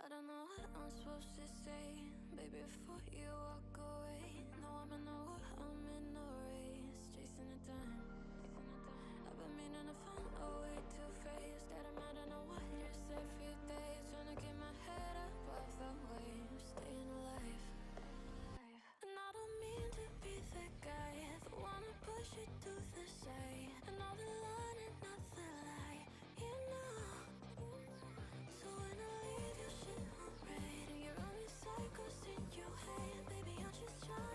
I don't know what I'm supposed to say, baby, before you walk away. No, I'm in a war, I'm in a race, chasing the time. I've been meaning to find a way to face that I'm out in the waters every day, trying to keep my head above the waves, staying alive. And I don't mean to be that guy, the one to push you to the side, and all the line and not the lie, you know. So when I leave your shit on red and you're running cycles in your head, baby, I'm just trying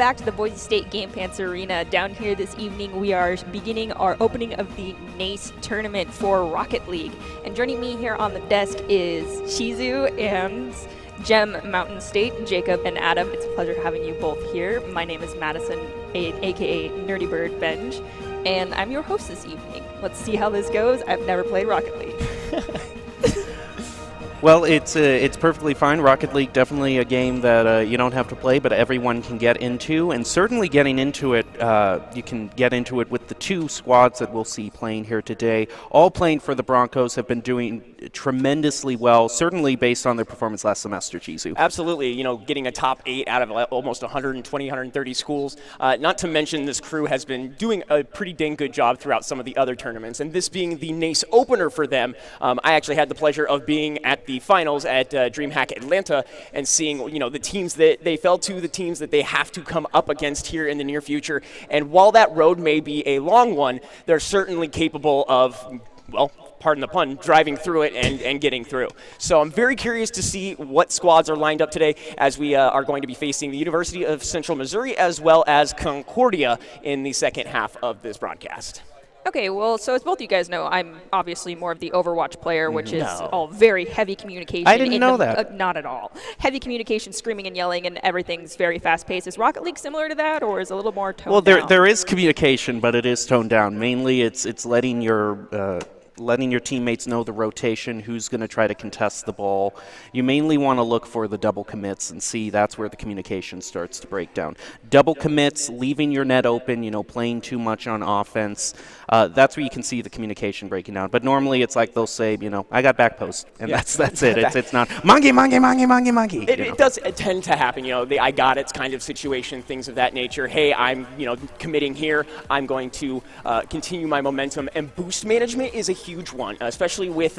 back to the Boise State Game Pants Arena. Down here this evening, we are beginning our opening of the NACE tournament for Rocket League. And joining me here on the desk is Shizu and Gem Mountain State, Jacob and Adam. It's a pleasure having you both here. My name is Madison, aka Nerdy Bird Benj, and I'm your host this evening. Let's see how this goes. I've never played Rocket League. Well, it's perfectly fine. Rocket League, definitely a game that you don't have to play, but everyone can get into. And certainly getting into it, you can get into it with the two squads that we'll see playing here today. All playing for the Broncos, have been doing tremendously well, certainly based on their performance last semester, Chizu. Absolutely. You know, getting a top 8 out of almost 120, 130 schools. Not to mention this crew has been doing a pretty dang good job throughout some of the other tournaments. And this being the NACE opener for them, I actually had the pleasure of being at the finals at DreamHack Atlanta and seeing, you know, the teams that they fell to, the teams that they have to come up against here in the near future. And while that road may be a long one, they're certainly capable of, well, pardon the pun, driving through it and getting through. So I'm very curious to see what squads are lined up today, as we are going to be facing the University of Central Missouri as well as Concordia in the second half of this broadcast. Okay, well, so as both of you guys know, I'm obviously more of the Overwatch player, which is all very heavy communication. I didn't know that. Not at all. Heavy communication, screaming and yelling, and everything's very fast-paced. Is Rocket League similar to that, or is it a little more toned down? Well, there is communication, but it is toned down. Mainly, it's letting your teammates know the rotation, who's going to try to contest the ball. You mainly want to look for the double commits and see that's where the communication starts to break down. Double commits, leaving your net open, you know, playing too much on offense. That's where you can see the communication breaking down. But normally it's like they'll say, you know, I got back post, and that's it. It's not monkey. It does tend to happen, you know, the I got it's kind of situation, things of that nature. Hey, I'm, you know, committing here. I'm going to continue my momentum, and boost management is a huge one, especially with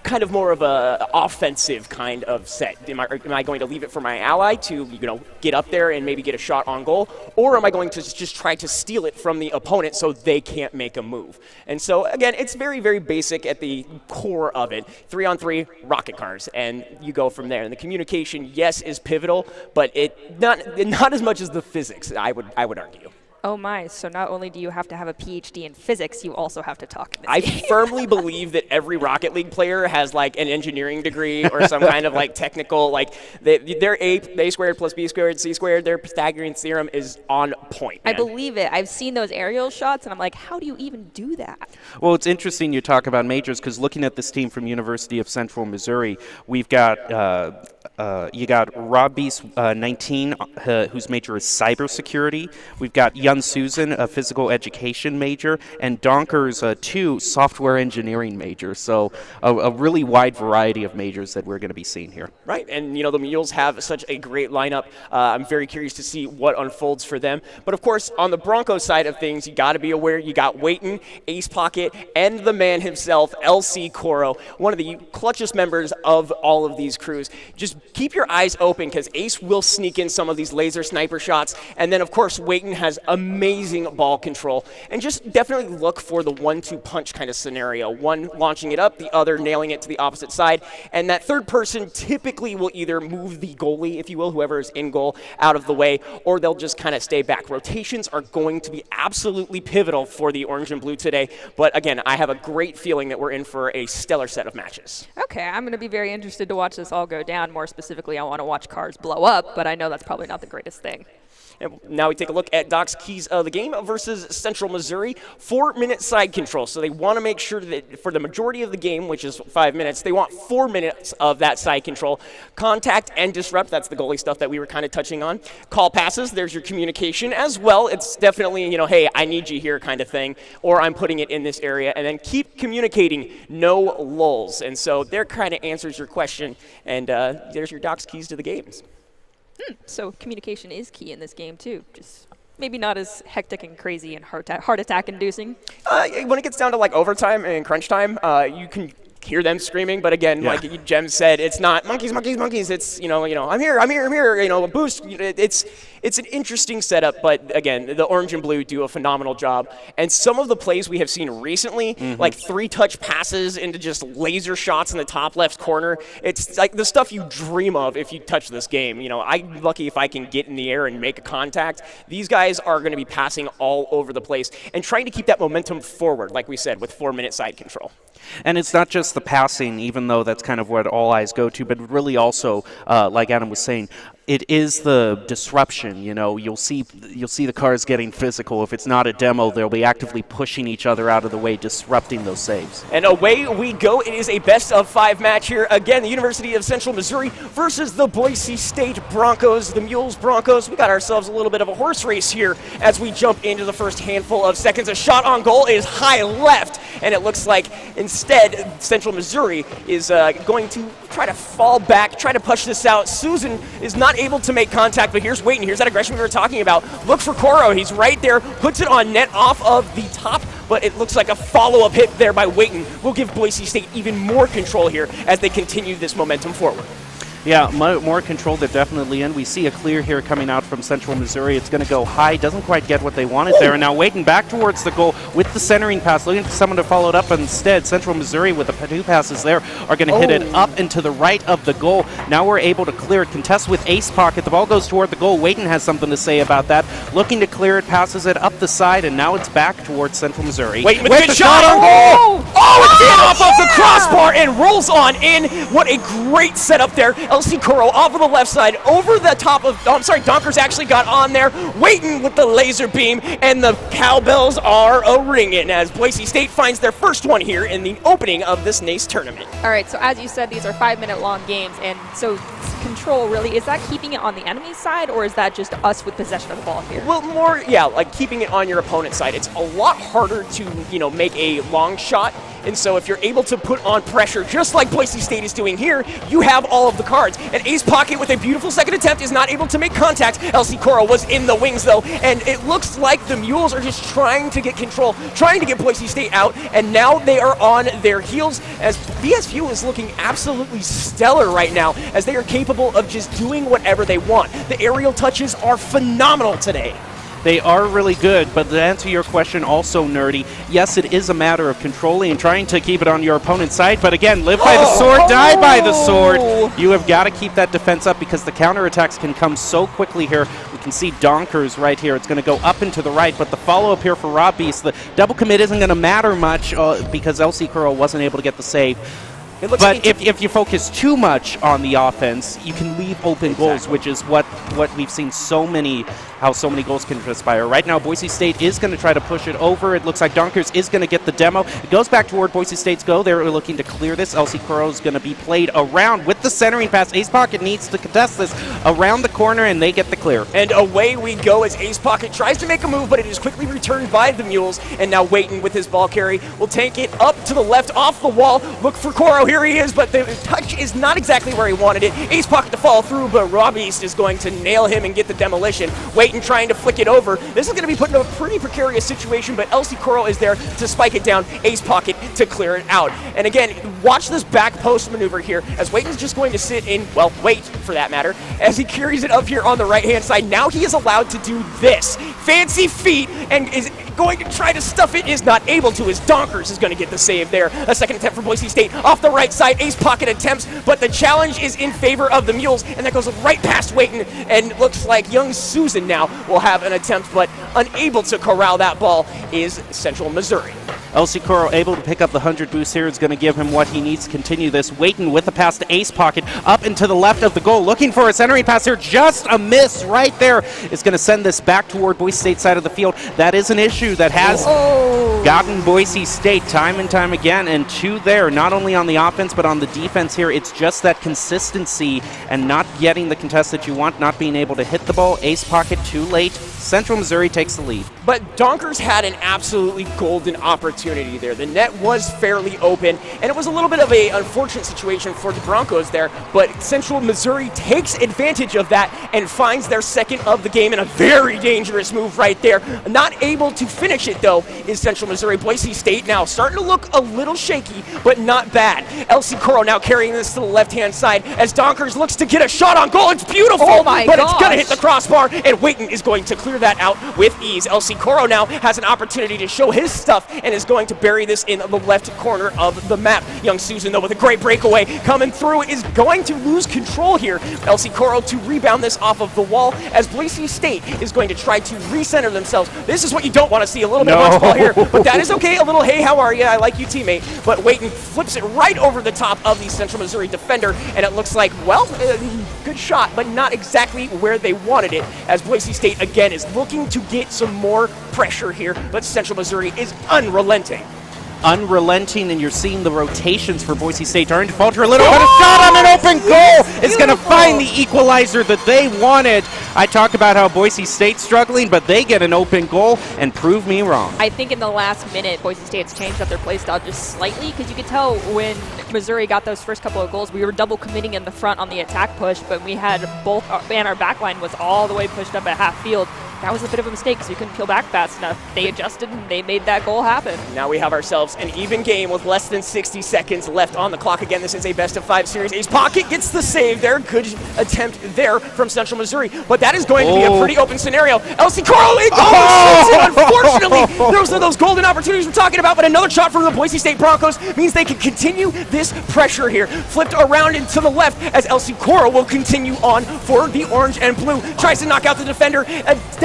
kind of more of a offensive kind of set. Am I going to leave it for my ally to, you know, get up there and maybe get a shot on goal, or am I going to just try to steal it from the opponent so they can't make a move? And so again, it's very, very basic at the core of it. 3-on-3 rocket cars, and you go from there. And the communication, yes, is pivotal, but it not as much as the physics, I would argue. Oh my, so not only do you have to have a PhD in physics, you also have to talk in this I game. firmly believe that every Rocket League player has like an engineering degree or some kind of like technical, like their A squared plus B squared, C squared, their Pythagorean theorem is on point, man. I believe it. I've seen those aerial shots, and I'm like, how do you even do that? Well, it's interesting you talk about majors, because looking at this team from University of Central Missouri, we've got you got Rob Beast, 19, whose major is cybersecurity. We've got Yun Susan, a physical education major, and Donkers, 2, software engineering major. So a really wide variety of majors that we're going to be seeing here. Right, and you know, the Mules have such a great lineup. I'm very curious to see what unfolds for them. But of course, on the Broncos side of things, you got to be aware you got Waiton, Ace Pocket, and the man himself, LC Coro, one of the clutchest members of all of these crews. Just keep your eyes open, because Ace will sneak in some of these laser sniper shots, and then of course Waiton has amazing ball control, and just definitely look for the 1-2 punch kind of scenario, one launching it up, the other nailing it to the opposite side, and that third person typically will either move the goalie, if you will, whoever is in goal, out of the way, or they'll just kind of stay back. Rotations are going to be absolutely pivotal for the orange and blue today, but again, I have a great feeling that we're in for a stellar set of matches. Okay, I'm going to be very interested to watch this all go down. More specifically, I want to watch cars blow up, but I know that's probably not the greatest thing. And now we take a look at Doc's keys of the game versus Central Missouri. 4-minute side control. So they want to make sure that for the majority of the game, which is 5 minutes, they want 4 minutes of that side control. Contact and disrupt, that's the goalie stuff that we were kind of touching on. Call passes, there's your communication as well. It's definitely, you know, hey, I need you here kind of thing, or I'm putting it in this area. And then keep communicating, no lulls. And so there kind of answers your question. And there's your Doc's keys to the games. So communication is key in this game too. Just maybe not as hectic and crazy and heart attack inducing. When it gets down to like overtime and crunch time, you can hear them screaming, but again, like Jem said, it's not monkeys. It's you know, I'm here, you know, a boost. It's It's an interesting setup, but again, the orange and blue do a phenomenal job. And some of the plays we have seen recently, like 3-touch passes into just laser shots in the top left corner, it's like the stuff you dream of if you touch this game. You know, I'm lucky if I can get in the air and make a contact. These guys are going to be passing all over the place and trying to keep that momentum forward, like we said, with 4-minute side control. And it's not just the passing, even though that's kind of what all eyes go to, but really also, like Adam was saying, it is the disruption. You know, you'll see the cars getting physical. If it's not a demo, they'll be actively pushing each other out of the way, disrupting those saves. And away we go. It is a best-of-5 match here. Again, the University of Central Missouri versus the Boise State Broncos, the Mules Broncos. We got ourselves a little bit of a horse race here as we jump into the first handful of seconds. A shot on goal is high left, and it looks like instead Central Missouri is going to try to fall back, try to push this out. Susan is not able to make contact, but here's Waiton. Here's that aggression we were talking about. Look for Coro. He's right there, puts it on net off of the top, but it looks like a follow-up hit there by Waiton will give Boise State even more control here as they continue this momentum forward. Yeah, more control. They're definitely in. We see a clear here coming out from Central Missouri. It's going to go high. Doesn't quite get what they wanted there. And now Waiton back towards the goal with the centering pass, looking for someone to follow it up. Instead, Central Missouri with the 2 passes there are going to hit it up and to the right of the goal. Now we're able to clear it. Contest with ace pocket. The ball goes toward the goal. Waiton has something to say about that. Looking to clear it, passes it up the side, and now it's back towards Central Missouri. Waiton with a good shot on goal! Oh, it's in off of the crossbar and rolls on in. What a great setup there. LC Coro off of the left side, over the top of, Donkers actually got on there, Waiton with the laser beam, and the cowbells are a-ringing as Boise State finds their first one here in the opening of this NACE tournament. All right, so as you said, these are 5-minute long games, and so control really, is that keeping it on the enemy side, or is that just us with possession of the ball here? Well, more, yeah, like keeping it on your opponent's side. It's a lot harder to, make a long shot. And so if you're able to put on pressure, just like Boise State is doing here, you have all of the cards. And Ace Pocket with a beautiful second attempt is not able to make contact. LC Coro was in the wings, though, and it looks like the Mules are just trying to get control, trying to get Boise State out, and now they are on their heels as VSU is looking absolutely stellar right now as they are capable of just doing whatever they want. The aerial touches are phenomenal today. They are really good, but to answer your question also, Nerdy, yes, it is a matter of controlling and trying to keep it on your opponent's side, but again, live by the sword, die by the sword. You have got to keep that defense up because the counterattacks can come so quickly here. We can see Donkers right here. It's going to go up and to the right, but the follow-up here for Rob Beast, the double commit isn't going to matter much because LC Curl wasn't able to get the save. But if you focus too much on the offense, you can leave open goals, which is what we've seen how so many goals can transpire. Right now, Boise State is going to try to push it over. It looks like Donkers is going to get the demo. It goes back toward Boise State's go. They're looking to clear this. LC Coro is going to be played around with the centering pass. Ace Pocket needs to contest this around the corner, and they get the clear. And away we go as Ace Pocket tries to make a move, but it is quickly returned by the Mules. And now Waiton with his ball carry will tank it up to the left off the wall. Look for Coro. Here he is, but the touch is not exactly where he wanted it. Ace Pocket to fall through, but Rob East is going to nail him and get the demolition. Waiton trying to flick it over. This is going to be put in a pretty precarious situation, but LC Coro is there to spike it down. Ace Pocket to clear it out. And again, watch this back post maneuver here as Waiton's just going to sit in, well, wait for that matter, as he carries it up here on the right-hand side. Now he is allowed to do this. Fancy feet, and is going to try to stuff it, is not able to, as Donkers is going to get the save there. A second attempt for Boise State off the right side. Ace Pocket attempts, but the challenge is in favor of the Mules, and that goes right past Waiton, and looks like young Susan now will have an attempt, but unable to corral that ball is Central Missouri. LC Coro able to pick up the 100 boost here. It's going to give him what he needs to continue this. Waiton with the pass to Ace Pocket up and to the left of the goal. Looking for a centering pass here. Just a miss right there. It's going to send this back toward Boise State side of the field. That is an issue that has gotten Boise State time and time again. And two there, not only on the offense, but on the defense here. It's just that consistency and not getting the contest that you want, not being able to hit the ball. Ace Pocket too late. Central Missouri takes the lead. But Donkers had an absolutely golden opportunity opportunity there. The net was fairly open, and it was a little bit of an unfortunate situation for the Broncos there, but Central Missouri takes advantage of that and finds their second of the game in a very dangerous move right there. Not able to finish it, though, is Central Missouri. Boise State now starting to look a little shaky, but not bad. LC Coro now carrying this to the left-hand side as Donkers looks to get a shot on goal. It's beautiful, but it's going to hit the crossbar, and Waiton is going to clear that out with ease. LC Coro now has an opportunity to show his stuff and is going to bury this in the left corner of the map. Young Susan, though, with a great breakaway coming through, is going to lose control here. LC Coro to rebound this off of the wall as Boise State is going to try to recenter themselves. This is what you don't want to see, a little bit of bunch ball here, but that is okay. A little, hey, how are you? I like you, teammate. But Waiton flips it right over the top of the Central Missouri defender, and it looks like, well, good shot, but not exactly where they wanted it, as Boise State, again, is looking to get some more pressure here, but Central Missouri is unrelenting. Unrelenting, and you're seeing the rotations for Boise State starting to falter a little, but a shot on an open goal is going to find the equalizer that they wanted. I talk about how Boise State's struggling, but they get an open goal and prove me wrong. I think in the last minute, Boise State's changed up their play style just slightly, because you could tell when Missouri got those first couple of goals, we were double committing in the front on the attack push, but we had both, and our back line was all the way pushed up at half field. That was a bit of a mistake because we couldn't peel back fast enough. They adjusted and they made that goal happen. Now we have ourselves an even game with less than 60 seconds left on the clock. Again, this is a best-of-5 series. Ace Pocket gets the save there. Good attempt there from Central Missouri. But that is going to be a pretty open scenario. LC Coro, unfortunately, those are those golden opportunities we're talking about, but another shot from the Boise State Broncos means they can continue this pressure here. Flipped around and to the left as LC Coro will continue on for the orange and blue. Tries to knock out the defender.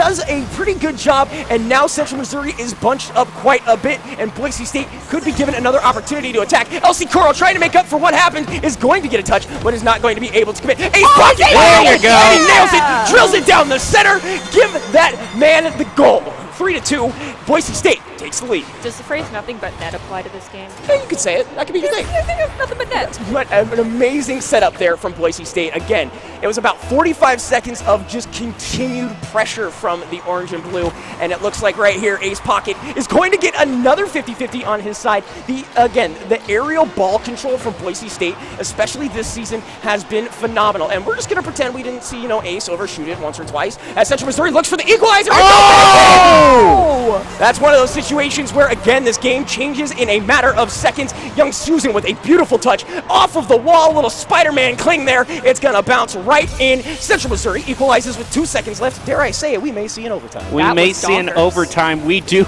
Does a pretty good job, and now Central Missouri is bunched up quite a bit, and Boise State could be given another opportunity to attack. LC Coro, trying to make up for what happened, is going to get a touch, but is not going to be able to commit. Ace Pocket! There you go! And he nails it, drills it down the center, give that man the goal. 3-2, Boise State takes the lead. Does the phrase "nothing but net" apply to this game? Yeah, you could say it. That could be your thing. I think it's nothing but net. But an amazing setup there from Boise State. Again, it was about 45 seconds of just continued pressure from the orange and blue, and it looks like right here, Ace Pocket is going to get another 50-50 on his side. The aerial ball control from Boise State, especially this season, has been phenomenal. And we're just going to pretend we didn't see, Ace overshoot it once or twice, as Central Missouri looks for the equalizer. That's one of those situations where, again, this game changes in a matter of seconds. Young Susan with a beautiful touch off of the wall, little Spider-Man cling there. It's going to bounce right in. Central Missouri equalizes with 2 seconds left. Dare I say it, we may see an overtime. We may see an overtime. We do.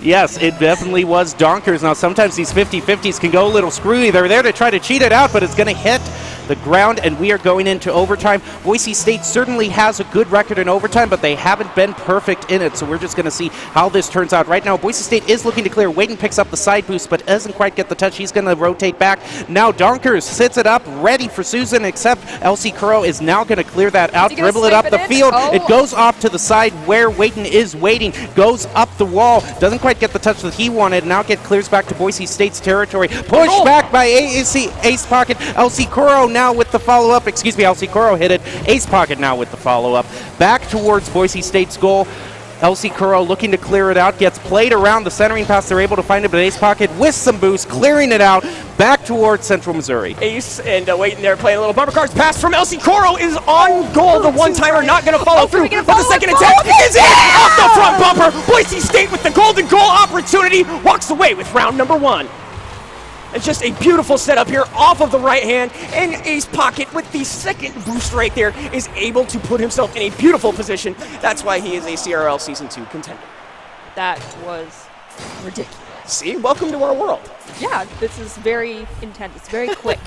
Yes, it definitely was donkers. Now, sometimes these 50-50s can go a little screwy. They're there to try to cheat it out, but it's going to hit the ground, and we are going into overtime. Boise State certainly has a good record in overtime, but they haven't been perfect in it, so we're just going to see how this turns out. Right now, Boise State is looking to clear. Waiton picks up the side boost, but doesn't quite get the touch. He's going to rotate back. Now Donkers sits it up, ready for Susan, except LC Coro is now going to clear that out, dribble it up the field. It goes off to the side where Waiton is waiting, goes up the wall, doesn't quite get the touch that he wanted. Now clears back to Boise State's territory. Pushed back by Ace Pocket. LC Coro now with the follow-up. LC Coro hit it. Ace Pocket now with the follow-up. Back towards Boise State's goal. LC Coro looking to clear it out, gets played around the centering pass. They're able to find it, but Ace Pocket with some boost, clearing it out, back towards Central Missouri. Ace and Waiton there playing a little bumper cards. Pass from LC Coro is on goal. The one-timer not going to follow through, but the second attempt is in off the front bumper. Boise State with the golden goal opportunity walks away with round number 1. It's just a beautiful setup here off of the right hand, and Ace Pocket with the second boost right there is able to put himself in a beautiful position. That's why he is a CRL Season 2 contender. That was ridiculous. See, welcome to our world. Yeah, this is very intense. It's very quick.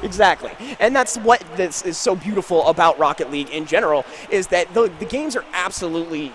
Exactly. And that's what this is so beautiful about Rocket League in general, is that the games are absolutely,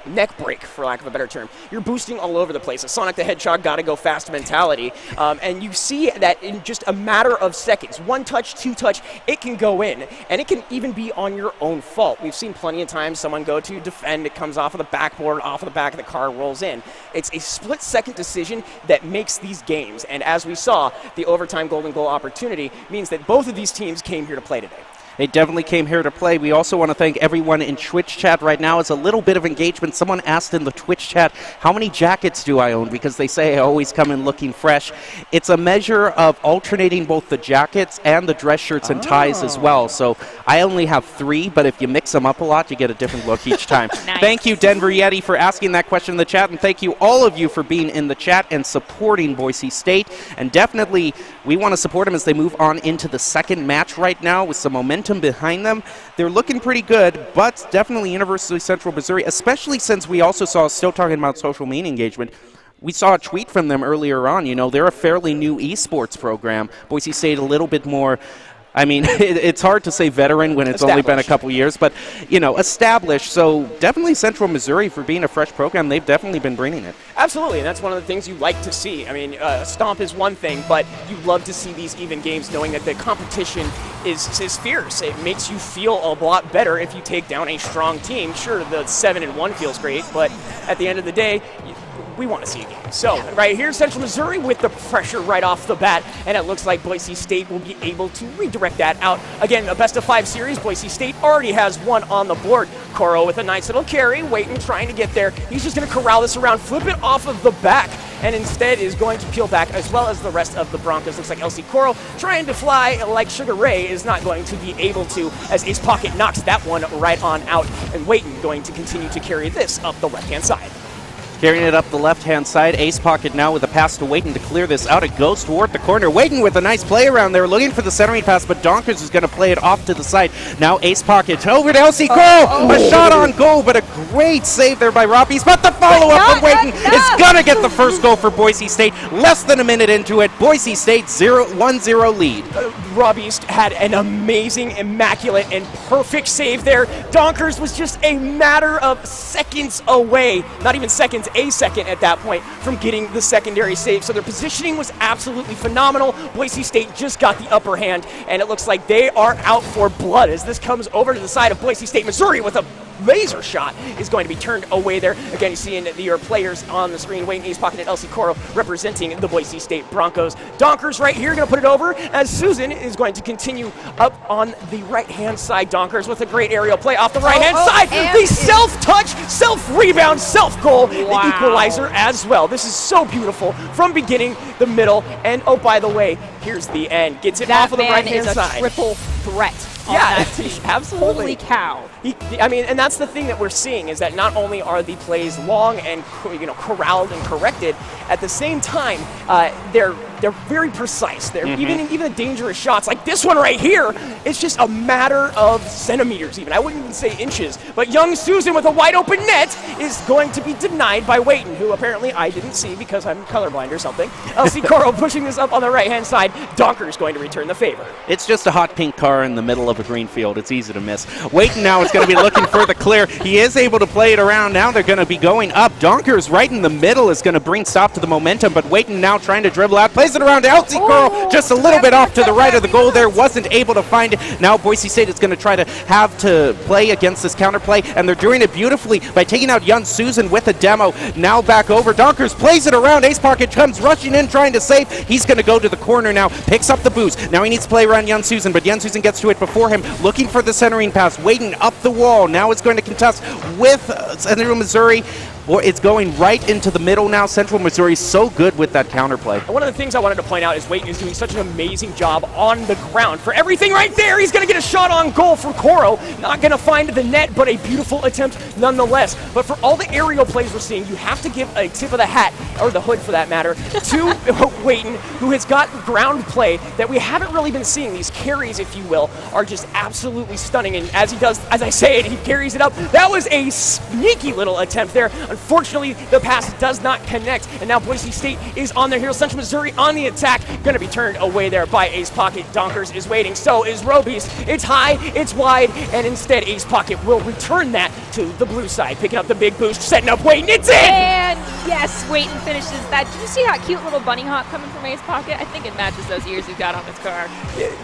neck break, for lack of a better term. You're boosting all over the place. A Sonic the Hedgehog gotta go fast mentality. And you see that in just a matter of seconds, 1 touch, 2 touch, it can go in. And it can even be on your own fault. We've seen plenty of times someone go to defend, it comes off of the backboard, off of the back of the car, rolls in. It's a split-second decision that makes these games. And as we saw, the overtime golden goal opportunity means that both of these teams came here to play today. They definitely came here to play. We also want to thank everyone in Twitch chat right now. It's a little bit of engagement. Someone asked in the Twitch chat, how many jackets do I own? Because they say I always come in looking fresh. It's a measure of alternating both the jackets and the dress shirts and ties as well. So I only have 3, but if you mix them up a lot, you get a different look each time. Nice. Thank you, Denver Yeti, for asking that question in the chat, and thank you all of you for being in the chat and supporting Boise State. And definitely, we want to support them as they move on into the second match right now with some momentum behind them. They're looking pretty good, but definitely University of Central Missouri, especially since we also saw, still talking about social media engagement, we saw a tweet from them earlier on. You know, they're a fairly new esports program. Boise State a little bit more, I mean, it's hard to say veteran when it's only been a couple years, but, you know, established. So definitely Central Missouri, for being a fresh program, they've definitely been bringing it. Absolutely, and that's one of the things you like to see. I mean, stomp is one thing, but you love to see these even games knowing that the competition is fierce. It makes you feel a lot better if you take down a strong team. Sure, the 7-1 feels great, but at the end of the day, we want to see a game. So, right here, Central Missouri with the pressure right off the bat, and it looks like Boise State will be able to redirect that out. Again, a best-of-5 series. Boise State already has one on the board. Coro with a nice little carry, waiting, trying to get there. He's just going to corral this around, flip it off of the back, and instead is going to peel back, as well as the rest of the Broncos. Looks like LC Coro trying to fly like Sugar Ray is not going to be able to, as Ace Pocket knocks that one right on out, and Waiton going to continue to carry this up the left-hand side. Carrying it up the left-hand side. Ace Pocket now with a pass to Waiton to clear this out. It goes toward the corner. Waiton with a nice play around there, looking for the centering pass, but Donkers is going to play it off to the side. Now Ace Pocket over to LC Cole. A shot on goal, but a great save there by Robbies. But the follow-up from Waiton is going to get the first goal for Boise State. Less than a minute into it. Boise State 1-0 lead. Robbies had an amazing, immaculate, and perfect save there. Donkers was just a matter of seconds away. Not even seconds. A second at that point from getting the secondary save. So their positioning was absolutely phenomenal. Boise State just got the upper hand, and it looks like they are out for blood as this comes over to the side of Boise State. Missouri with a laser shot is going to be turned away there. Again, you're seeing your players on the screen. Waiting, Ace Pocket, and LC Coro representing the Boise State Broncos. Donkers right here going to put it over as Susan is going to continue up on the right-hand side. Donkers with a great aerial play off the right-hand side. The self-touch, self-rebound, self-goal, the equalizer as well. This is so beautiful from beginning, the middle, and oh, by the way, here's the end. Gets it off of the right-hand side. That man is a triple threat. Yeah, absolutely. Absolutely. Holy cow. I mean, and that's the thing that we're seeing is that not only are the plays long and corralled and corrected, at the same time they're very precise. They're even the dangerous shots like this one right here. It's just a matter of centimeters. Even I wouldn't even say inches. But young Susan with a wide open net is going to be denied by Waiton, who apparently I didn't see because I'm colorblind or something. LC Coro pushing this up on the right hand side. Donker is going to return the favor. It's just a hot pink car in the middle of a green field. It's easy to miss. Waiton now is going to be looking for the clear. He is able to play it around. Now they're going to be going up. Donkers right in the middle is going to bring stop to the momentum, but Waiton now trying to dribble out. Plays it around to LC Coro. Just a little bit off to the right of the goal there. Wasn't able to find it. Now Boise State is going to try to have to play against this counterplay, and they're doing it beautifully by taking out young Susan with a demo. Now back over. Donkers plays it around. Ace Pocket comes rushing in trying to save. He's going to go to the corner now. Picks up the boost. Now he needs to play around young Susan, but young Susan gets to it before him. Looking for the centering pass. Waiting up the wall. Now it's going to contest with Central Missouri. It's going right into the middle now. Central Missouri is so good with that counterplay. One of the things I wanted to point out is Waiton is doing such an amazing job on the ground. For everything right there, he's going to get a shot on goal for Coro. Not going to find the net, but a beautiful attempt nonetheless. But for all the aerial plays we're seeing, you have to give a tip of the hat, or the hood for that matter, to Waiton, who has got ground play that we haven't really been seeing. These carries, if you will, are just absolutely stunning. And as he does, as I say it, he carries it up. That was a sneaky little attempt there. Unfortunately, the pass does not connect, and now Boise State is on their heels. Central Missouri on the attack, going to be turned away there by Ace Pocket. Donkers is waiting, so is Robies. It's high, it's wide, and instead Ace Pocket will return that to the blue side, picking up the big boost, setting up Wayton. It's in! And yes, Wayton finishes that. Did you see that cute little bunny hop coming from Ace Pocket? I think it matches those ears we've got on this car.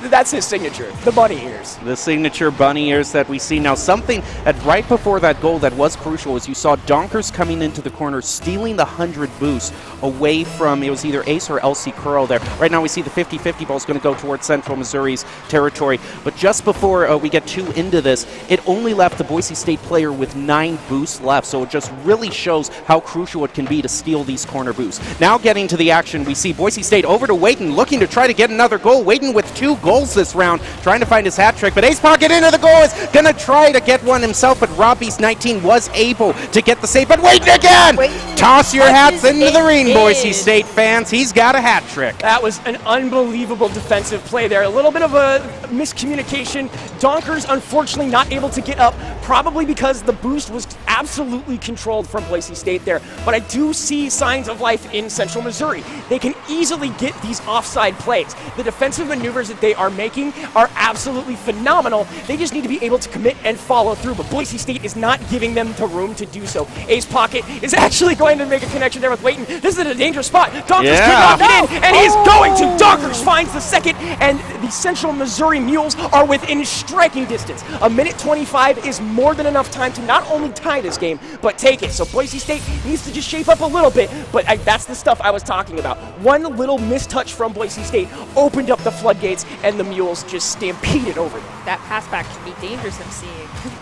That's his signature, the bunny ears. The signature bunny ears that we see now. Something that right before that goal that was crucial is you saw Donkers coming into the corner, stealing the 100 boost away from, it was either Ace or LC Curl there. Right now we see the 50-50 ball is going to go towards Central Missouri's territory. But just before we get too into this, it only left the Boise State player with 9 boosts left. So it just really shows how crucial it can be to steal these corner boosts. Now getting to the action, we see Boise State over to Wayton, looking to try to get another goal. Wayton with 2 goals this round, trying to find his hat trick. But Ace Pocket into the goal is going to try to get one himself, but Robbie's 19 was able to get the save. But Wayton again! Toss your hats into the ring, Boise State fans. He's got a hat trick. That was an unbelievable defensive play there. A little bit of a miscommunication. Donkers, unfortunately, not able to get up, probably because the boost was absolutely controlled from Boise State there. But I do see signs of life in Central Missouri. They can easily get these offside plays. The defensive maneuvers that they are making are absolutely phenomenal. They just need to be able to commit and follow through. But Boise State is not giving them the room to do so. Ace Pocket is actually going to make a connection there with Wayton. This is a dangerous spot. Donkers could not get in, and he's going to. Donkers finds the second, and the Central Missouri Mules are within striking distance. A minute 25 is more than enough time to not only tie this game, but take it. So Boise State needs to just shape up a little bit, but that's the stuff I was talking about. One little mistouch from Boise State opened up the floodgates, and the Mules just stampeded over them. That pass back can be dangerous, I'm seeing.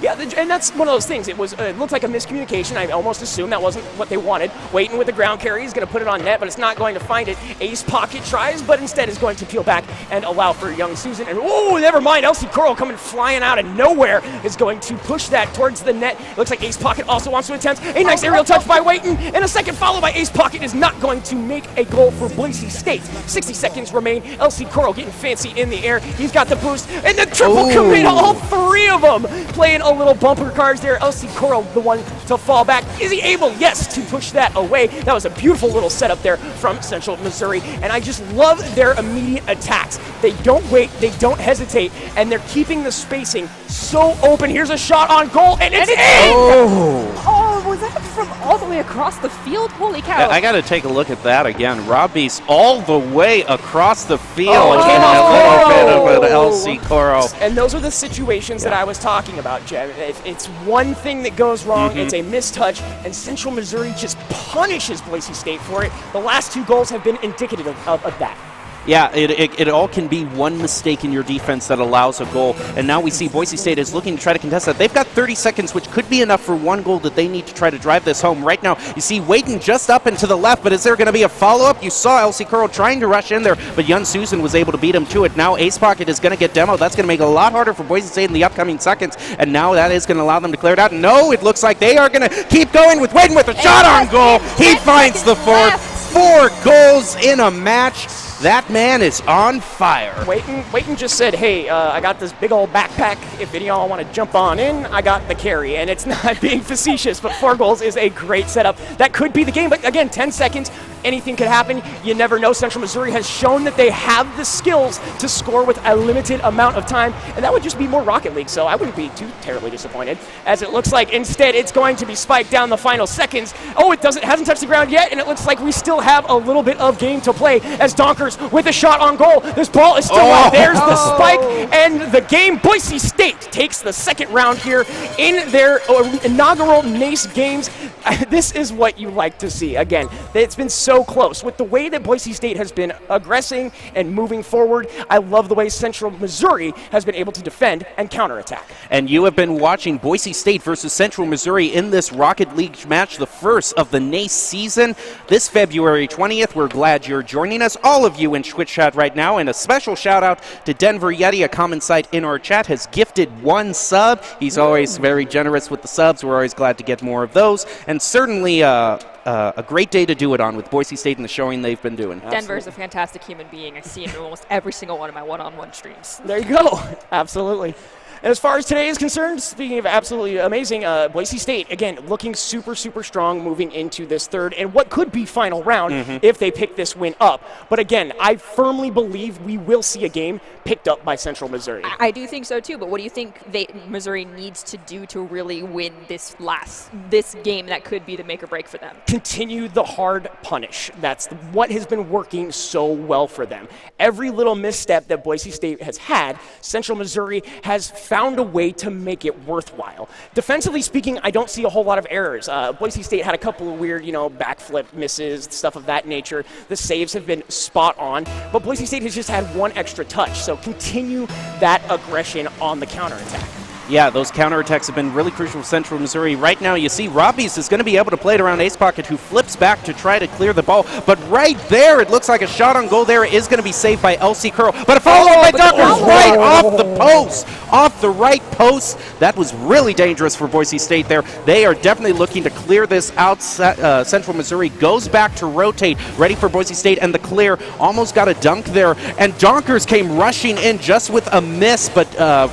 Yeah, and that's one of those things. It looked like a miscommunication. I almost assumed that wasn't what they wanted. Wayton with the ground carry is going to put it on net, but it's not going to find it. Ace Pocket tries, but instead is going to peel back and allow for young Susan. And oh, never mind. LC Coral coming flying out of nowhere is going to push that towards the net. Looks like Ace Pocket also wants to attempt a nice aerial touch by Wayton, and a second follow by Ace Pocket is not going to make a goal for Boise State. 60 seconds remain. LC Coral getting fancy in the air. He's got the boost, and the triple commit, all 3 of them playing a little bumper cars there. LC Coral, the one to fall back. Is he able? Yes, to push that away. That was a beautiful little setup there from Central Missouri, and I just love their immediate attacks. They don't wait, they don't hesitate, and they're keeping the spacing so open. Here's a shot on goal, and it's in! Oh, was that from all the way across the field? Holy cow. I got to take a look at that again. Robbie's all the way across the field. Getting a little bit of an LC Coral. And those are the situations that I was talking about, Jeb. If it's one thing that goes wrong, it's a mistouch, and Central Missouri just punishes Boise State for it. The last 2 goals have been indicative of that. Yeah, it all can be one mistake in your defense that allows a goal. And now we see Boise State is looking to try to contest that. They've got 30 seconds, which could be enough for 1 goal that they need to try to drive this home. Right now, you see Wayton just up and to the left, but is there going to be a follow-up? You saw LC Curl trying to rush in there, but young Susan was able to beat him to it. Now Ace Pocket is going to get demoed. That's going to make it a lot harder for Boise State in the upcoming seconds, and now that is going to allow them to clear it out. No, it looks like they are going to keep going with Wayton with a shot on goal. He finds the 4th. 4 goals in a match. That man is on fire. Wayton just said, hey, I got this big old backpack. If any of y'all want to jump on in, I got the carry. And it's not being facetious, but 4 goals is a great setup. That could be the game, but again, 10 seconds, anything could happen. You never know. Central Missouri has shown that they have the skills to score with a limited amount of time, and that would just be more Rocket League, so I wouldn't be too terribly disappointed. As it looks like instead it's going to be spiked down the final seconds. Oh, it hasn't touched the ground yet, and it looks like we still have a little bit of game to play as Donkers with a shot on goal. This ball is still out. There's the spike, and the game. Boise State takes the 2nd round here in their inaugural NACE games. This is what you like to see. Again, it's been so close. With the way that Boise State has been aggressing and moving forward, I love the way Central Missouri has been able to defend and counterattack. And you have been watching Boise State versus Central Missouri in this Rocket League match, the first of the NACE season. This February 20th, we're glad you're joining us, all of you in Twitch chat right now, and a special shout out to Denver Yeti, a common sight in our chat, has gifted 1 sub. He's always very generous with the subs. We're always glad to get more of those, and certainly a great day to do it on with Boise State and the showing they've been doing. Denver's a fantastic human being. I see him in almost every single one of my one-on-one streams. There you go. Absolutely. And as far as today is concerned, speaking of absolutely amazing, Boise State, again, looking super, super strong moving into this third and what could be final round if they pick this win up. But again, I firmly believe we will see a game picked up by Central Missouri. I do think so too, but what do you think Missouri needs to do to really win this game that could be the make or break for them? Continue the hard punish. That's what has been working so well for them. Every little misstep that Boise State has had, Central Missouri has found a way to make it worthwhile. Defensively speaking, I don't see a whole lot of errors. Boise State had a couple of weird, backflip misses, stuff of that nature. The saves have been spot on, but Boise State has just had one extra touch. So continue that aggression on the counterattack. Yeah, those counterattacks have been really crucial for Central Missouri. Right now, you see Robbie's is going to be able to play it around Ace Pocket, who flips back to try to clear the ball. But right there, it looks like a shot on goal there is going to be saved by LC Curl. But a follow-up by Duckers right off the post. Off the right post. That was really dangerous for Boise State there. They are definitely looking to clear this out. Central Missouri goes back to rotate, ready for Boise State, and the clear almost got a dunk there. And Donkers came rushing in just with a miss, but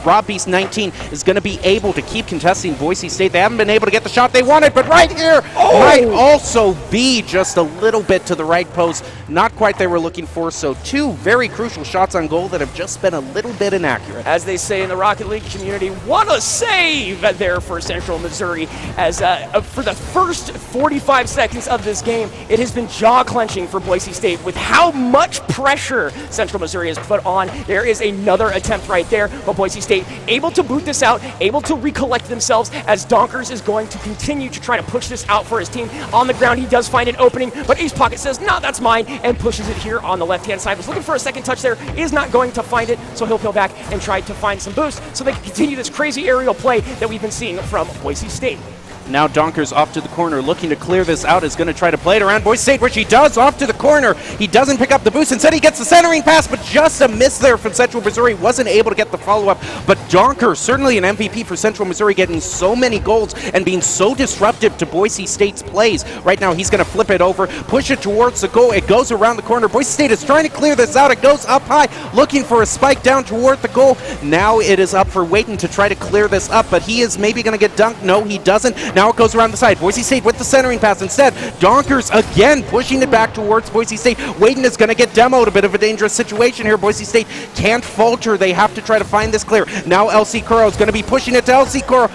Robbie's 19 is going to be able to keep contesting Boise State. They haven't been able to get the shot they wanted, but right here might also be just a little bit to the right post. Not quite they were looking for, so two very crucial shots on goal that have just been a little bit inaccurate. As they say in the Rocket League community, what a save there for Central Missouri. As for the first 45 seconds of this game, it has been jaw-clenching for Boise State with how much pressure Central Missouri has put on. There is another attempt right there, but Boise State able to boot this out, able to recollect themselves as Donkers is going to continue to try to push this out for his team. On the ground, he does find an opening, but Ace Pocket says, no, that's mine, and pushes it here on the left-hand side. Was looking for a second touch there, is not going to find it, so he'll peel back and try to find some boost so they can continue this crazy aerial play that we've been seeing from Boise State. Now Donkers off to the corner, looking to clear this out, is going to try to play it around Boise State, which he does off to the corner. He doesn't pick up the boost. Instead, he gets the centering pass, but just a miss there from Central Missouri. Wasn't able to get the follow-up. But Donkers, certainly an MVP for Central Missouri, getting so many goals and being so disruptive to Boise State's plays. Right now, he's going to flip it over, push it towards the goal. It goes around the corner. Boise State is trying to clear this out. It goes up high, looking for a spike down toward the goal. Now it is up for Waiton to try to clear this up, but he is maybe going to get dunked. No, he doesn't. Now it goes around the side. Boise State with the centering pass instead. Donkers again pushing it back towards Boise State. Waiton is going to get demoed. A bit of a dangerous situation here. Boise State can't falter. They have to try to find this clear. Now LC Curl is going to be pushing it to LC Curl.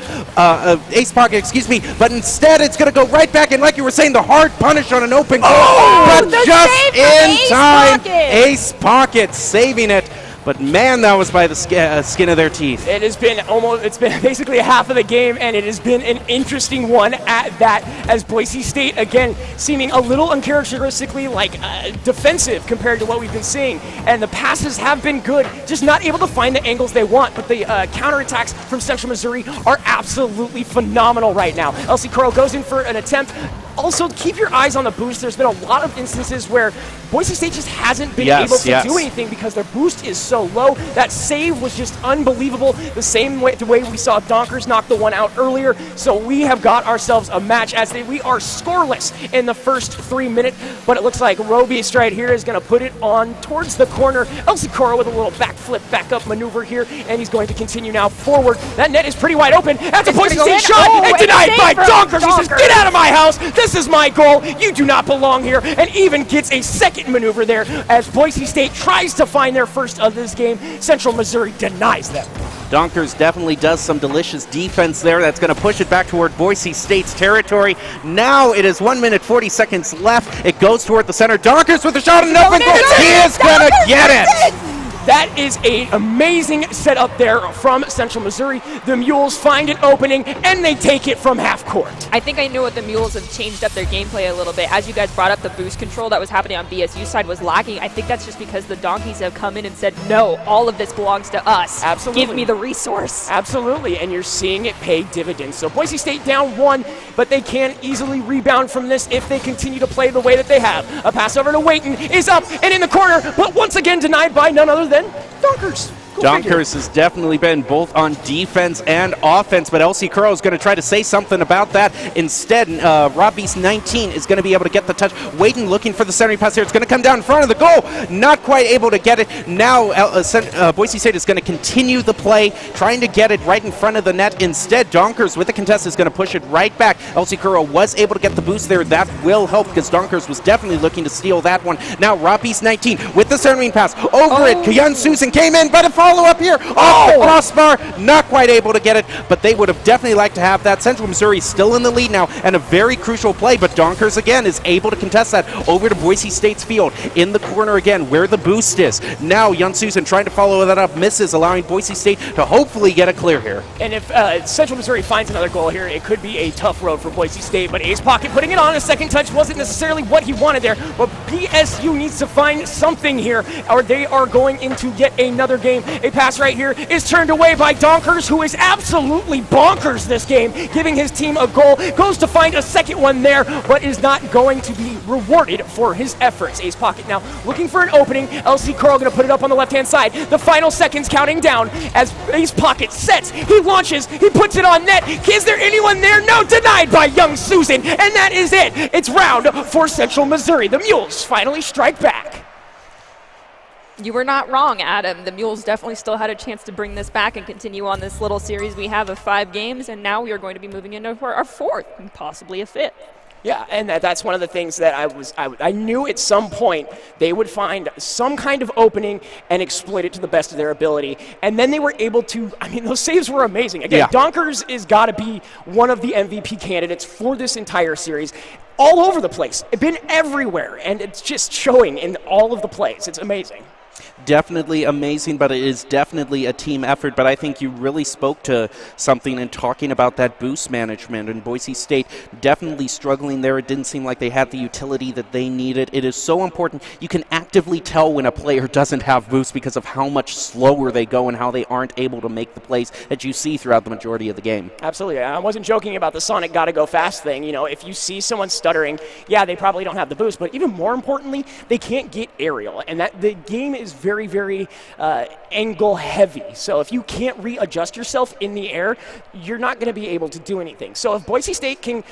Ace Pocket, excuse me. But instead it's going to go right back, and like you were saying, the hard punish on an open goal. But just in time, Ace Pocket saving it. But man, that was by the skin of their teeth. It's been basically half of the game, and it has been an interesting one at that, as Boise State, again, seeming a little uncharacteristically defensive compared to what we've been seeing. And the passes have been good, just not able to find the angles they want. But the counterattacks from Central Missouri are absolutely phenomenal right now. LC Curl goes in for an attempt. Also, keep your eyes on the boost. There's been a lot of instances where Boise State just hasn't been able to do anything because their boost is so low. That save was just unbelievable. The same way we saw Donkers knock the one out earlier. So we have got ourselves a match as we are scoreless in the first 3 minutes. But it looks like Robius right here is going to put it on towards the corner. LC Cora with a little backflip, back-up maneuver here, and he's going to continue now forward. That net is pretty wide open. That's a Boise State shot, and denied by Donkers. He says, get out of my house. This is my goal. You do not belong here. And even gets a second maneuver there as Boise State tries to find their first of this game. Central Missouri denies them. Donkers definitely does some delicious defense there. That's going to push it back toward Boise State's territory. Now it is 1 minute 40 seconds left. It goes toward the center. Donkers with a shot and an open goal. He is going to get it. That is an amazing setup there from Central Missouri. The Mules find an opening, and they take it from half court. I think I know what the Mules have changed up their gameplay a little bit. As you guys brought up, the boost control that was happening on BSU side was lacking. I think that's just because the Donkeys have come in and said, no, all of this belongs to us. Absolutely. Give me the resource. Absolutely, and you're seeing it pay dividends. So Boise State down one, but they can easily rebound from this if they continue to play the way that they have. A pass over to Waiton is up and in the corner, but once again denied by none other than Donkers. Donkers has definitely been both on defense and offense, but LC Curl is going to try to say something about that. Instead, Rob Beast 19 is going to be able to get the touch. Waiting, looking for the centering pass here. It's going to come down in front of the goal. Not quite able to get it. Now, Boise State is going to continue the play, trying to get it right in front of the net. Instead, Donkers with the contest is going to push it right back. LC Curl was able to get the boost there. That will help because Donkers was definitely looking to steal that one. Now, Rob Beast 19 with the centering pass. Over it. Kyun Susan came in, but a follow-up here off the crossbar. Not quite able to get it, but they would have definitely liked to have that. Central Missouri still in the lead now, and a very crucial play, but Donkers again is able to contest that over to Boise State's field. In the corner again, where the boost is. Now, Yun Susan trying to follow that up, misses, allowing Boise State to hopefully get a clear here. And if Central Missouri finds another goal here, it could be a tough road for Boise State, but Ace Pocket putting it on. A second touch wasn't necessarily what he wanted there, but BSU needs to find something here, or they are going into yet another game. A pass right here is turned away by Donkers, who is absolutely bonkers this game, giving his team a goal. Goes to find a second one there, but is not going to be rewarded for his efforts. Ace Pocket now looking for an opening. LC Curl going to put it up on the left-hand side. The final seconds counting down as Ace Pocket sets. He launches. He puts it on net. Is there anyone there? No, denied by Young Susan. And that is it. It's round for Central Missouri. The Mules finally strike back. You were not wrong, Adam. The Mules definitely still had a chance to bring this back and continue on this little series we have of 5 games, and now we are going to be moving into our 4th and possibly a 5th. Yeah, and that's one of the things that I knew at some point they would find some kind of opening and exploit it to the best of their ability. And then they were able to, I mean, those saves were amazing. Again, Donkers is got to be one of the MVP candidates for this entire series. All over the place. It's been everywhere, and it's just showing in all of the plays. It's amazing. Definitely amazing, but it is definitely a team effort. But I think you really spoke to something in talking about that boost management, and Boise State definitely struggling there. It didn't seem like they had the utility that they needed. It is so important. You can actively tell when a player doesn't have boost because of how much slower they go and how they aren't able to make the plays that you see throughout the majority of the game. Absolutely. I wasn't joking about the Sonic gotta go fast thing. You know, if you see someone stuttering, yeah, they probably don't have the boost, but even more importantly, they can't get aerial, and that the game is very, very angle heavy. So if you can't readjust yourself in the air, you're not going to be able to do anything. So if Boise State can,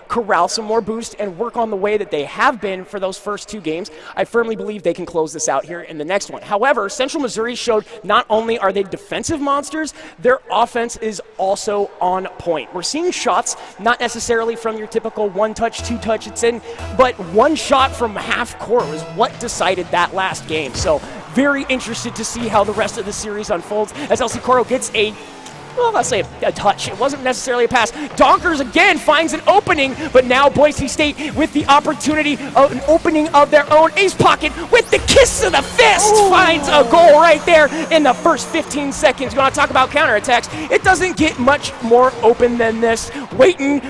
corral some more boost and work on the way that they have been for those first 2 games, I firmly believe they can close this out here in the next one. However, Central Missouri showed not only are they defensive monsters, their offense is also on point. We're seeing shots, not necessarily from your typical 1-touch, 2-touch it's in, but 1 shot from half court was what decided that last game. So very interested to see how the rest of the series unfolds as LC Coro gets let's say a touch. It wasn't necessarily a pass. Donkers again finds an opening, but now Boise State with the opportunity of an opening of their own. Ace Pocket with the kiss of the fist finds a goal right there in the first 15 seconds. You want to talk about counterattacks? It doesn't get much more open than this. Waiting,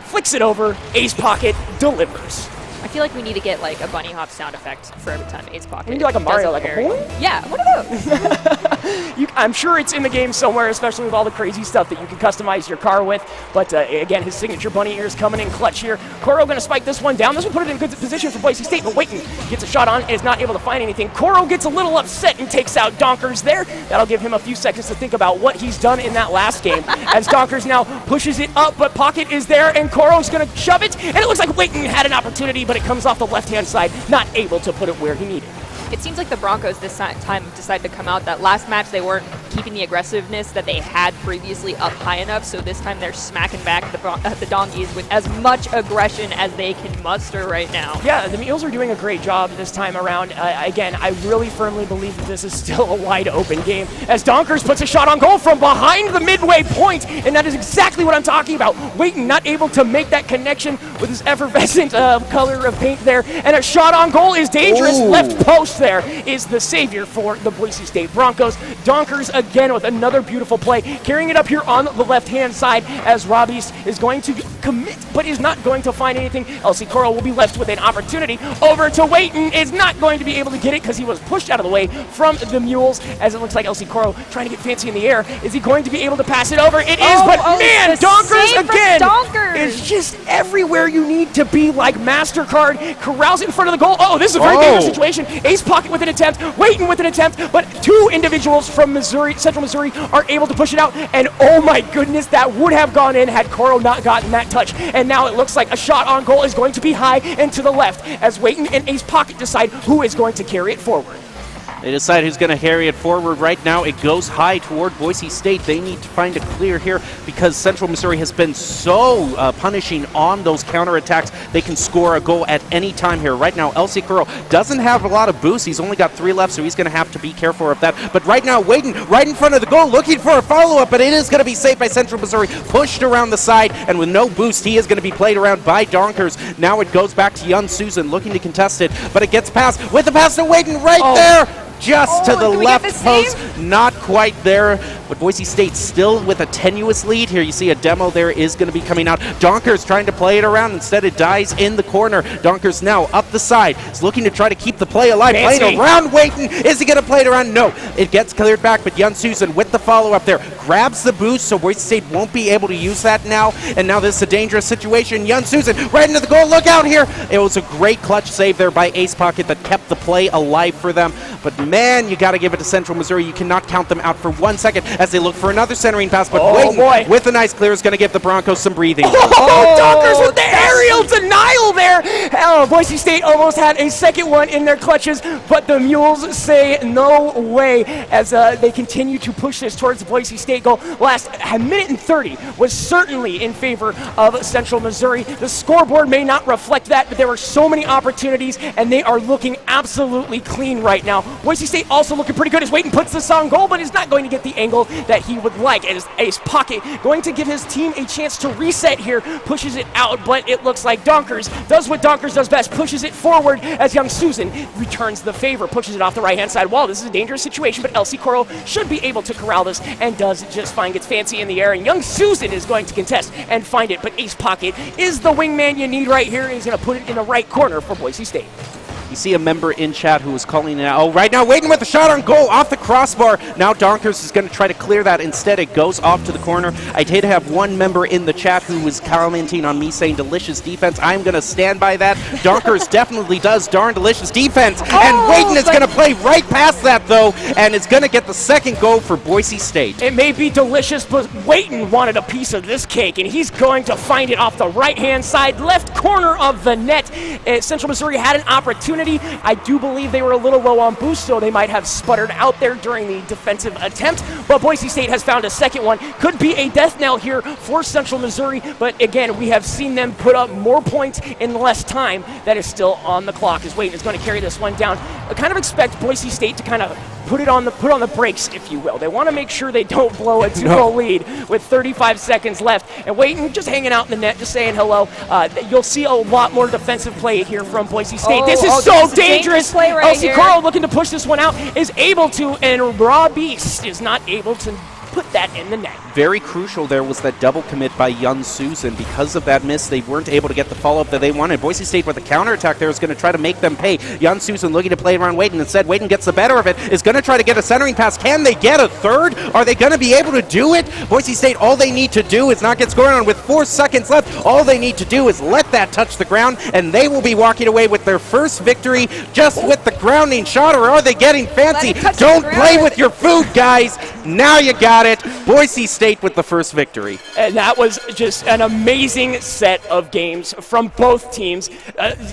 flicks it over. Ace Pocket delivers. I feel like we need to get like a bunny hop sound effect for every time Ace Pocket. We can do like a Mario, like a boing? Yeah, one of those. I'm sure it's in the game somewhere, especially with all the crazy stuff that you can customize your car with. But again, his signature bunny ears coming in clutch here. Koro going to spike this one down. This will put it in good position for Boise State, but Waiting gets a shot on and is not able to find anything. Koro gets a little upset and takes out Donkers there. That'll give him a few seconds to think about what he's done in that last game. As Donkers now pushes it up, but Pocket is there, and Koro's going to shove it. And it looks like Waiting had an opportunity, but it comes off the left-hand side, not able to put it where he needed. It seems like the Broncos this time decided to come out. That last match, they weren't keeping the aggressiveness that they had previously up high enough, so this time they're smacking back the Donkeys with as much aggression as they can muster right now. Yeah, the Mules are doing a great job this time around. Again, I really firmly believe that this is still a wide-open game, as Donkers puts a shot on goal from behind the midway point, and that is exactly what I'm talking about. Waiting, not able to make that connection with his effervescent color of paint there, and a shot on goal is dangerous. Left post there is the savior for the Boise State Broncos. Donkers again with another beautiful play, carrying it up here on the left-hand side as Rob East is going to commit, but is not going to find anything. LC Coro will be left with an opportunity. Over to Waiting, is not going to be able to get it because he was pushed out of the way from the Mules, as it looks like LC Coro trying to get fancy in the air. Is he going to be able to pass it over? It is, but man, Donkers again is just everywhere you need to be, like MasterCard. Corrals it in front of the goal. Oh, this is a very dangerous situation. Ace Pocket with an attempt, Waiting with an attempt, but 2 individuals from Central Missouri are able to push it out, and oh my goodness, that would have gone in had Coro not gotten that touch. And now it looks like a shot on goal is going to be high and to the left as Waiting and Ace Pocket decide who is going to carry it forward. They decide who's going to carry it forward. Right now, it goes high toward Boise State. They need to find a clear here because Central Missouri has been so punishing on those counterattacks. They can score a goal at any time here. Right now, LC Curl doesn't have a lot of boost. He's only got 3 left, so he's going to have to be careful of that. But right now, Waiting right in front of the goal, looking for a follow-up, but it is going to be saved by Central Missouri. Pushed around the side, and with no boost, he is going to be played around by Donkers. Now it goes back to Young Susan looking to contest it, but it gets past with the pass to Waiting right there. Just to the left post, not quite there, but Boise State still with a tenuous lead here. You see a demo there is going to be coming out. Donkers trying to play it around. Instead, it dies in the corner. Donkers now up the side. Is looking to try to keep the play alive. Fancy. Playing around Waiting. Is he going to play it around? No. It gets cleared back, but Young Susan with the follow-up there grabs the boost, so Boise State won't be able to use that now. And now this is a dangerous situation. Young Susan right into the goal. Look out here. It was a great clutch save there by Ace Pocket that kept the play alive for them. But man, you got to give it to Central Missouri. You cannot count them out for 1 second as they look for another centering pass. But Waiting with a nice clear is going to give the Broncos some breathing. Donkers with the aerial denial there. Oh, Boise State almost had a second one in their clutches, but the Mules say no way as they continue to push this towards the Boise State goal. Last minute and 30 was certainly in favor of Central Missouri. The scoreboard may not reflect that, but there were so many opportunities, and they are looking absolutely clean right now. Boise State also looking pretty good as Waiting puts this on goal, but is not going to get the angle that he would like. As Ace Pocket going to give his team a chance to reset here, pushes it out, but it looks like Donkers does what Donkers does best, pushes it forward as Young Susan returns the favor, pushes it off the right-hand side wall. This is a dangerous situation, but LC Coral should be able to corral this and does just fine, gets fancy in the air, and Young Susan is going to contest and find it, but Ace Pocket is the wingman you need right here, and he's going to put it in the right corner for Boise State. You see a member in chat who is calling it out. Oh, right now, Waiting with a shot on goal off the crossbar. Now Donkers is going to try to clear that. Instead, it goes off to the corner. I did have one member in the chat who was commenting on me saying delicious defense. I'm going to stand by that. Donkers definitely does darn delicious defense. And Waiting is going to play right past that, though, and is going to get the second goal for Boise State. It may be delicious, but Waiting wanted a piece of this cake, and he's going to find it off the right-hand side, left corner of the net. Central Missouri had an opportunity. I do believe they were a little low on boost, so they might have sputtered out there during the defensive attempt, but Boise State has found a second one. Could be a death knell here for Central Missouri, but again, we have seen them put up more points in less time. That is still on the clock as Waiting is going to carry this one down. I kind of expect Boise State to kind of put on the brakes, if you will. They want to make sure they don't blow a 2-goal lead with 35 seconds left. And Waiting just hanging out in the net, just saying hello. You'll see a lot more defensive play here from Boise State. This is so dangerous. LC Carl looking to push this one out, is able to, and Raw Beast is not able to put that in the net. Very crucial there was that double commit by Young Susan. Because of that miss, they weren't able to get the follow-up that they wanted. Boise State with a counterattack there is going to try to make them pay. Young Susan looking to play around Waiting. Instead, Waiting gets the better of it, is going to try to get a centering pass. Can they get a third? Are they going to be able to do it? Boise State, all they need to do is not get scored on with 4 seconds left. All they need to do is let that touch the ground, and they will be walking away with their first victory just with the grounding shot, or are they getting fancy? Don't play with your food, guys. Now you got it. Boise State with the first victory. And that was just an amazing set of games from both teams.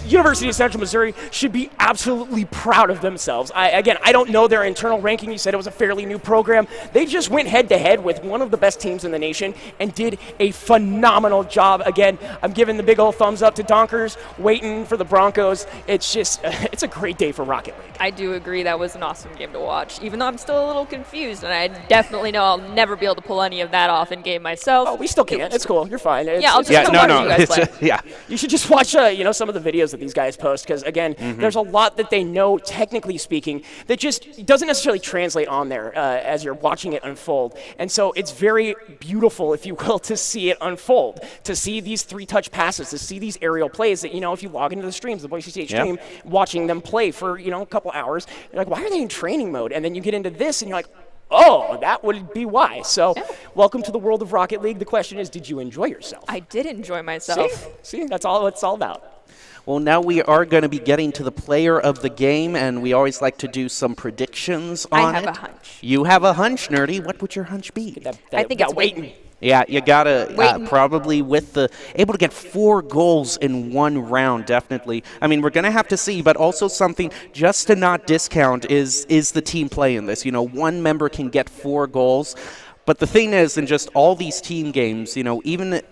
University of Central Missouri should be absolutely proud of themselves. I don't know their internal ranking. You said it was a fairly new program. They just went head-to-head with one of the best teams in the nation and did a phenomenal job. Again, I'm giving the big old thumbs up to Donkers, Waiting for the Broncos. It's just, it's a great day for Rocket League. I do agree that was an awesome game to watch, even though I'm still a little confused, and I definitely know I'll never be able to pull any of that off in game myself. Oh, we still can. It's cool. You're fine. I'll just come watch you guys play. Yeah. You should just watch, some of the videos that these guys post, because again, there's a lot that they know, technically speaking, that just doesn't necessarily translate on there as you're watching it unfold. And so it's very beautiful, if you will, to see it unfold, to see these 3-touch passes, to see these aerial plays that, if you log into the streams, the Boise State stream, watching them play for, a couple hours, you're like, why are they in training mode? And then you get into this and you're like, oh, that would be why. So, welcome to the world of Rocket League. The question is, did you enjoy yourself? I did enjoy myself. See? That's all it's all about. Well, now we are going to be getting to the player of the game, and we always like to do some predictions on it. I have a hunch. You have a hunch, Nerdy. What would your hunch be? I think it's waiting. Yeah, you gotta probably with the able to get 4 goals in one round, definitely. I mean, we're gonna have to see, but also something just to not discount is the team play in this. One member can get 4 goals, but the thing is, in just all these team games, even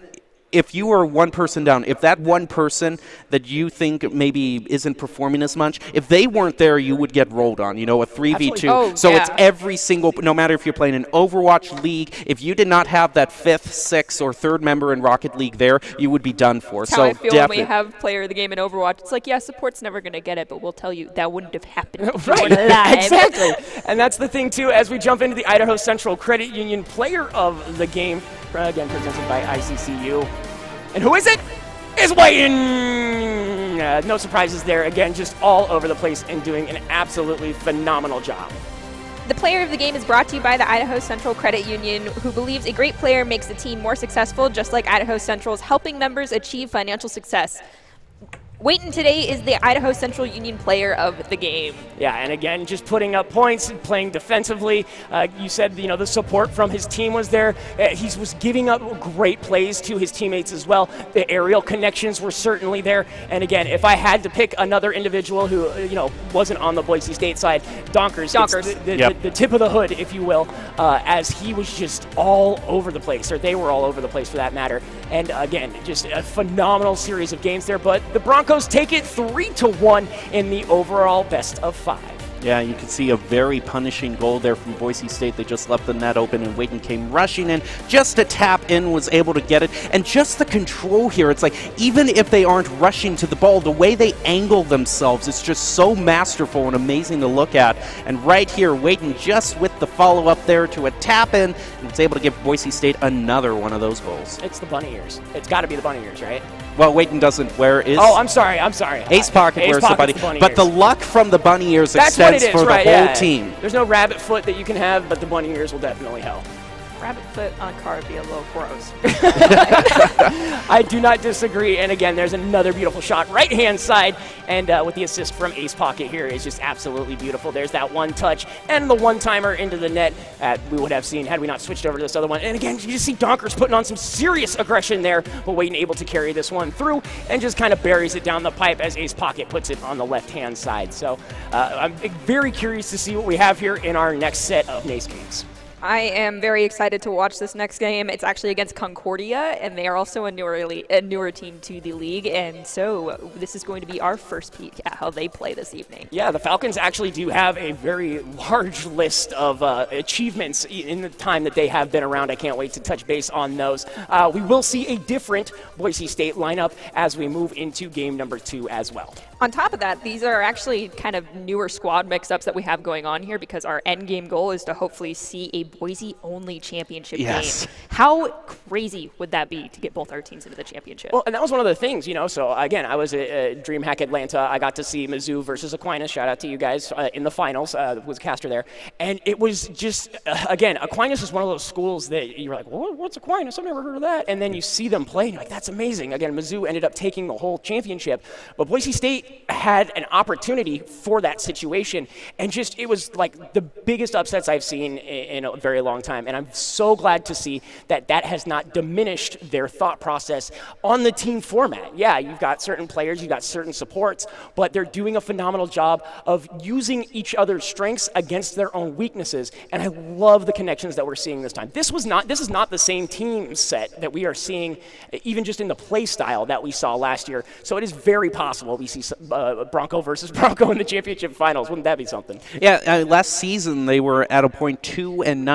if you are one person down, if that one person that you think maybe isn't performing as much, if they weren't there, you would get rolled on, a 3v2. Oh, so yeah. it's every single, no matter if you're playing an Overwatch League, if you did not have that 5th, 6th, or 3rd member in Rocket League there, you would be done for. That's how I feel when we have player of the game in Overwatch. It's like, yeah, support's never going to get it, but we'll tell you that wouldn't have happened if you weren't alive. Exactly. And that's the thing, too, as we jump into the Idaho Central Credit Union player of the game, again, presented by ICCU. And who is it? It's Whiten! No surprises there. Again, just all over the place and doing an absolutely phenomenal job. The player of the game is brought to you by the Idaho Central Credit Union, who believes a great player makes the team more successful, just like Idaho Central's helping members achieve financial success. Waitin today is the Idaho Central Union player of the game. Yeah, and again, just putting up points, playing defensively. You said, the support from his team was there. He was giving up great plays to his teammates as well. The aerial connections were certainly there. And again, if I had to pick another individual who, wasn't on the Boise State side, Donkers. The tip of the hood, if you will, as he was just all over the place, or they were all over the place for that matter. And again, just a phenomenal series of games there. But the Broncos take it 3-1 in the overall best of 5. Yeah, you can see a very punishing goal there from Boise State. They just left the net open, and Waitin came rushing in just to tap in, was able to get it. And just the control here, it's like even if they aren't rushing to the ball, the way they angle themselves, it's just so masterful and amazing to look at. And right here, Waitin just with the follow-up there to a tap in, and was able to give Boise State another one of those goals. It's the bunny ears. It's got to be the bunny ears, right? Well, Waitin doesn't wear his... Oh, I'm sorry. Ace Pocket wears the bunny. But the luck from the bunny ears extends for the whole team. There's no rabbit foot that you can have, but the bunny ears will definitely help. Rabbit foot on a car would be a little gross. I do not disagree. And again, there's another beautiful shot, right-hand side. And with the assist from Ace Pocket here is just absolutely beautiful. There's that one touch and the one-timer into the net that we would have seen had we not switched over to this other one. And again, you just see Donkers putting on some serious aggression there, but Waitin able to carry this one through and just kind of buries it down the pipe as Ace Pocket puts it on the left-hand side. So I'm very curious to see what we have here in our next set of NACE games. I am very excited to watch this next game. It's actually against Concordia, and they are also a newer team to the league, and so this is going to be our first peek at how they play this evening. Yeah, the Falcons actually do have a very large list of achievements in the time that they have been around. I can't wait to touch base on those. We will see a different Boise State lineup as we move into game number 2 as well. On top of that, these are actually kind of newer squad mix-ups that we have going on here because our end game goal is to hopefully see a Boise-only championship game. How crazy would that be to get both our teams into the championship? Well, and that was one of the things, So, again, I was at DreamHack Atlanta. I got to see Mizzou versus Aquinas. Shout out to you guys in the finals. Was Caster there. And it was just, again, Aquinas is one of those schools that you're like, well, what's Aquinas? I've never heard of that. And then you see them play, and you're like, that's amazing. Again, Mizzou ended up taking the whole championship. But Boise State had an opportunity for that situation, and just it was like the biggest upsets I've seen in a very long time, and I'm so glad to see that that has not diminished their thought process on the team format. Yeah, you've got certain players, you've got certain supports, but they're doing a phenomenal job of using each other's strengths against their own weaknesses, and I love the connections that we're seeing this time. This is not the same team set that we are seeing even just in the play style that we saw last year, so it is very possible we see Bronco versus Bronco in the championship finals. Wouldn't that be something? Yeah, last season they were at a point 2-9.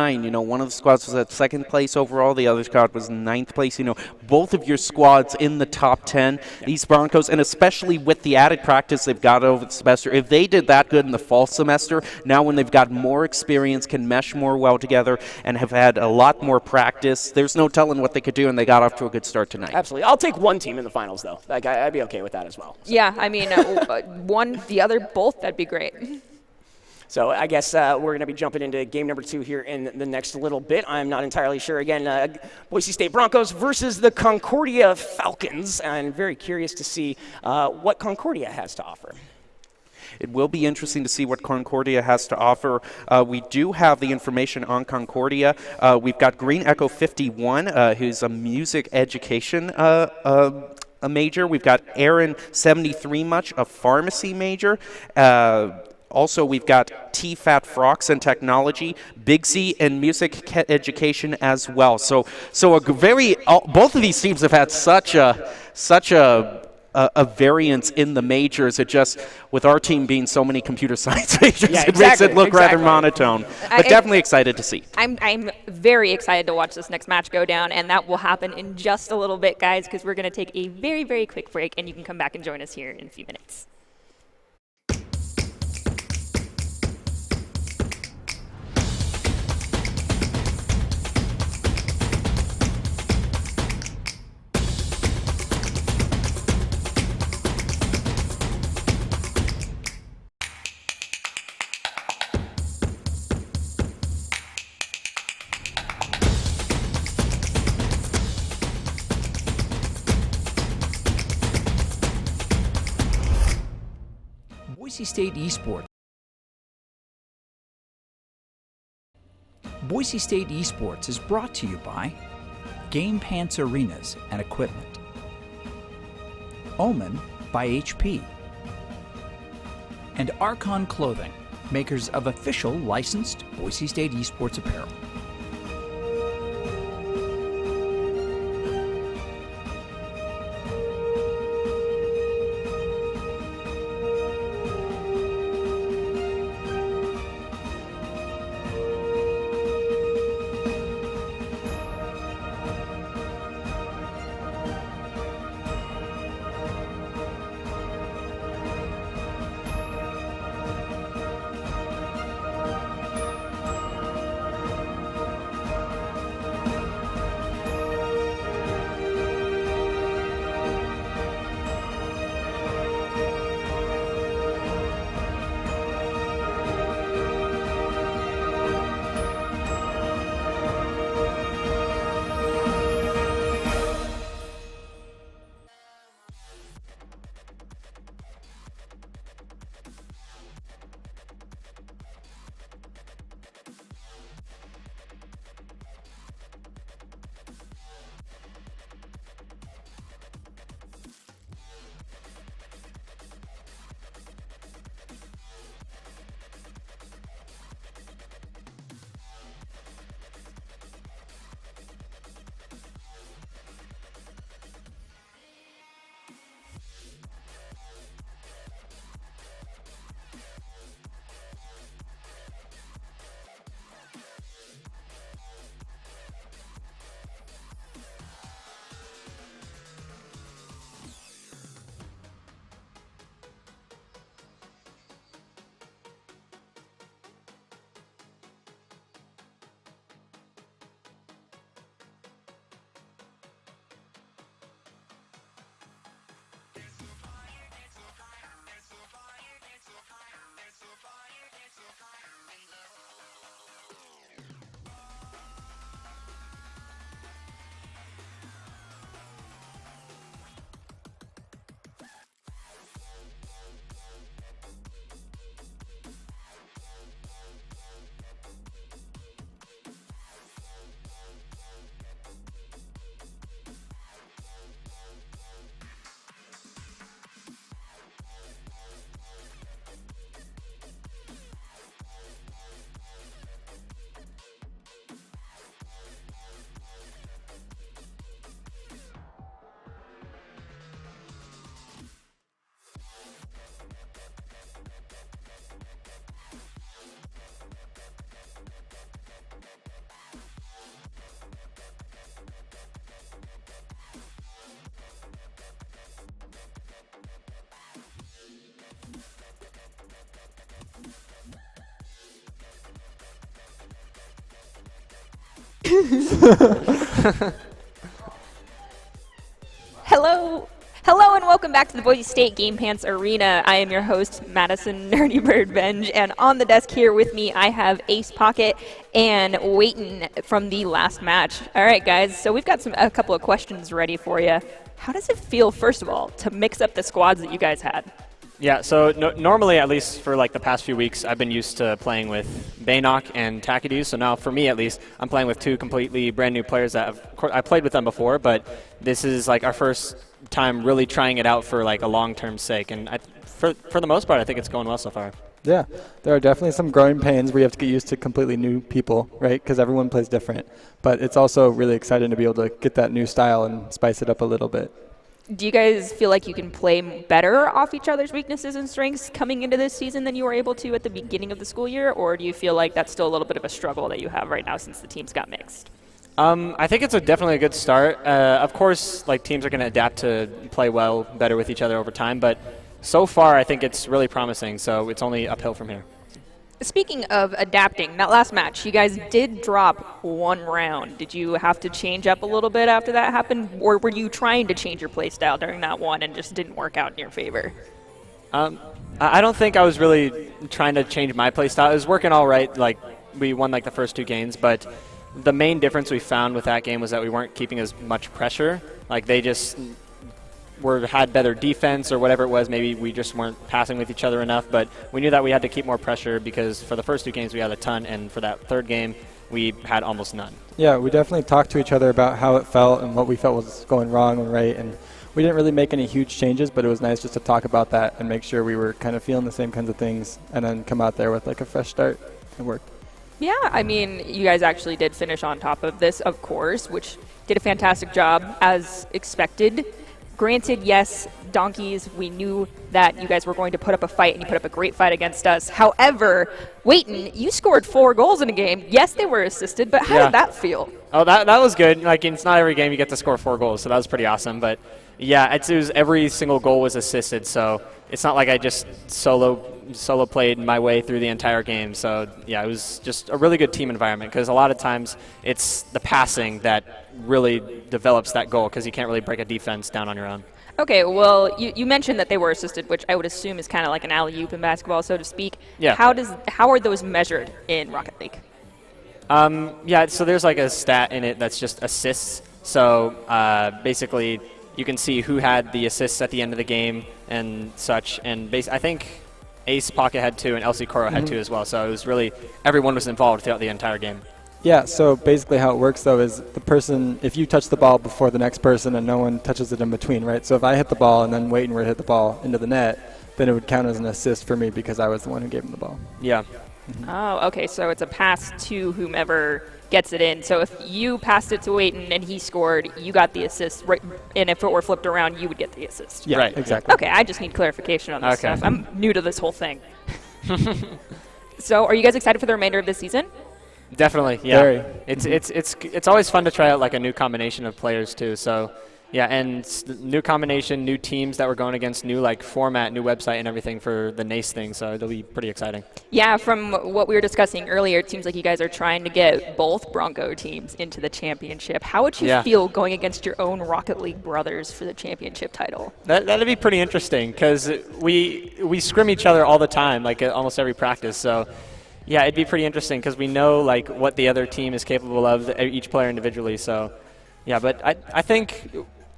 One of the squads was at 2nd place overall. The other squad was 9th place. Both of your squads in the top 10. Yeah. These Broncos, and especially with the added practice they've got over the semester, if they did that good in the fall semester, now when they've got more experience, can mesh more well together, and have had a lot more practice, there's no telling what they could do, and they got off to a good start tonight. Absolutely. I'll take one team in the finals, though. Like, I'd be okay with that as well. So. Yeah, I mean, one, the other, both, that'd be great. So I guess we're going to be jumping into game number 2 here in the next little bit. I'm not entirely sure. Again, Boise State Broncos versus the Concordia Falcons. I'm very curious to see what Concordia has to offer. It will be interesting to see what Concordia has to offer. We do have the information on Concordia. We've got Green Echo 51, who's a music education a major. We've got Aaron 73 much, a pharmacy major. Also, we've got T-Fat Frocks and Technology, Big Z and Music Education as well. So both of these teams have had such a variance in the majors. It just, with our team being so many computer science majors, it makes it look rather monotone. But definitely excited to see. I'm very excited to watch this next match go down, and that will happen in just a little bit, guys, because we're going to take a very, very quick break, and you can come back and join us here in a few minutes. Boise State Esports. Boise State Esports is brought to you by Game Pants Arenas and Equipment, Omen by HP, and Archon Clothing, makers of official licensed Boise State Esports apparel. Hello and welcome back to the Boise State Game Pants Arena. I am your host, Madison Nerdy Bird Benj, and on the desk here with me, I have Ace Pocket and Waiton from the last match. All right, guys, so we've got a couple of questions ready for you. How does it feel, first of all, to mix up the squads that you guys had? Yeah, so normally, at least for like the past few weeks, I've been used to playing with Baynok and Takadu. So now, for me at least, I'm playing with two completely brand new players that I played with them before, but this is like our first time really trying it out for like a long-term sake. And for the most part, I think it's going well so far. Yeah, there are definitely some growing pains where you have to get used to completely new people, right? Because everyone plays different. But it's also really exciting to be able to get that new style and spice it up a little bit. Do you guys feel like you can play better off each other's weaknesses and strengths coming into this season than you were able to at the beginning of the school year? Or do you feel like that's still a little bit of a struggle that you have right now since the teams got mixed? I think it's definitely a good start. Of course, like teams are going to adapt to play better with each other over time, but so far I think it's really promising, so it's only uphill from here. Speaking of adapting, that last match, you guys did drop one round. Did you have to change up a little bit after that happened, or were you trying to change your play style during that one and just didn't work out in your favor? I don't think I was really trying to change my play style. It was working all right. Like we won like the first two games, but the main difference we found with that game was that we weren't keeping as much pressure. Like they just had better defense or whatever it was. Maybe we just weren't passing with each other enough, but we knew that we had to keep more pressure because for the first two games we had a ton, and for that third game we had almost none. Yeah, we definitely talked to each other about how it felt and what we felt was going wrong and right, and we didn't really make any huge changes, but it was nice just to talk about that and make sure we were kind of feeling the same kinds of things and then come out there with like a fresh start. It worked. Yeah, I mean, you guys actually did finish on top of this, of course, which did a fantastic job as expected. Granted, yes, Donkeys, we knew that you guys were going to put up a fight, and you put up a great fight against us. However, Waiton, you scored 4 goals in a game. Yes, they were assisted, but how did that feel? Oh, that was good. Like, it's not every game you get to score 4 goals, so that was pretty awesome. But, yeah, it was every single goal was assisted, so it's not like I just solo played my way through the entire game. So, yeah, it was just a really good team environment because a lot of times it's the passing that really develops that goal because you can't really break a defense down on your own. Okay, well, you mentioned that they were assisted, which I would assume is kind of like an alley-oop in basketball, so to speak. Yeah. How are those measured in Rocket League? Yeah, so there's like a stat in it that's just assists. So basically you can see who had the assists at the end of the game and such. And I think Ace Pocket had 2 and Elsie Coro had 2 as well. So it was really everyone was involved throughout the entire game. Yeah, so basically how it works, though, is the person, if you touch the ball before the next person and no one touches it in between, right? So if I hit the ball and then Waiton were to hit the ball into the net, then it would count as an assist for me because I was the one who gave him the ball. Yeah. Oh, okay, so it's a pass to whomever gets it in. So if you passed it to Waiton and he scored, you got the assist, right? And if it were flipped around, you would get the assist. Yeah, right. Exactly. Okay, I just need clarification on this stuff. I'm new to this whole thing. So are you guys excited for the remainder of this season? Definitely, yeah. Very. It's always fun to try out like a new combination of players too. So, yeah, and new combination, new teams that we're going against, new like format, new website, and everything for the NACE thing. So it'll be pretty exciting. Yeah, from what we were discussing earlier, it seems like you guys are trying to get both Bronco teams into the championship. How would you feel going against your own Rocket League brothers for the championship title? That'd be pretty interesting because we scrim each other all the time, like at almost every practice. So. Yeah, it'd be pretty interesting because we know like what the other team is capable of, each player individually. So, yeah, but I think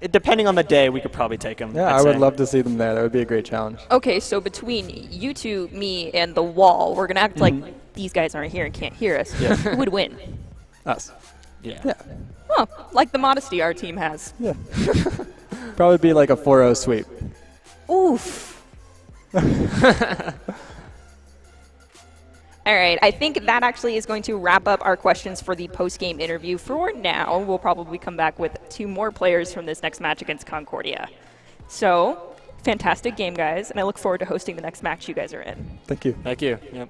depending on the day, we could probably take them. Yeah, I would love to see them there. That would be a great challenge. Okay, so between you two, me, and the wall, we're going to act like these guys aren't here and can't hear us. Yeah. Who would win? Us. Yeah. Oh, like the modesty our team has. Yeah. Probably be like a 4-0 sweep. Oof. All right, I think that actually is going to wrap up our questions for the post-game interview. For now, we'll probably come back with 2 more players from this next match against Concordia. So, fantastic game, guys, and I look forward to hosting the next match you guys are in. Thank you. Thank you. Yep.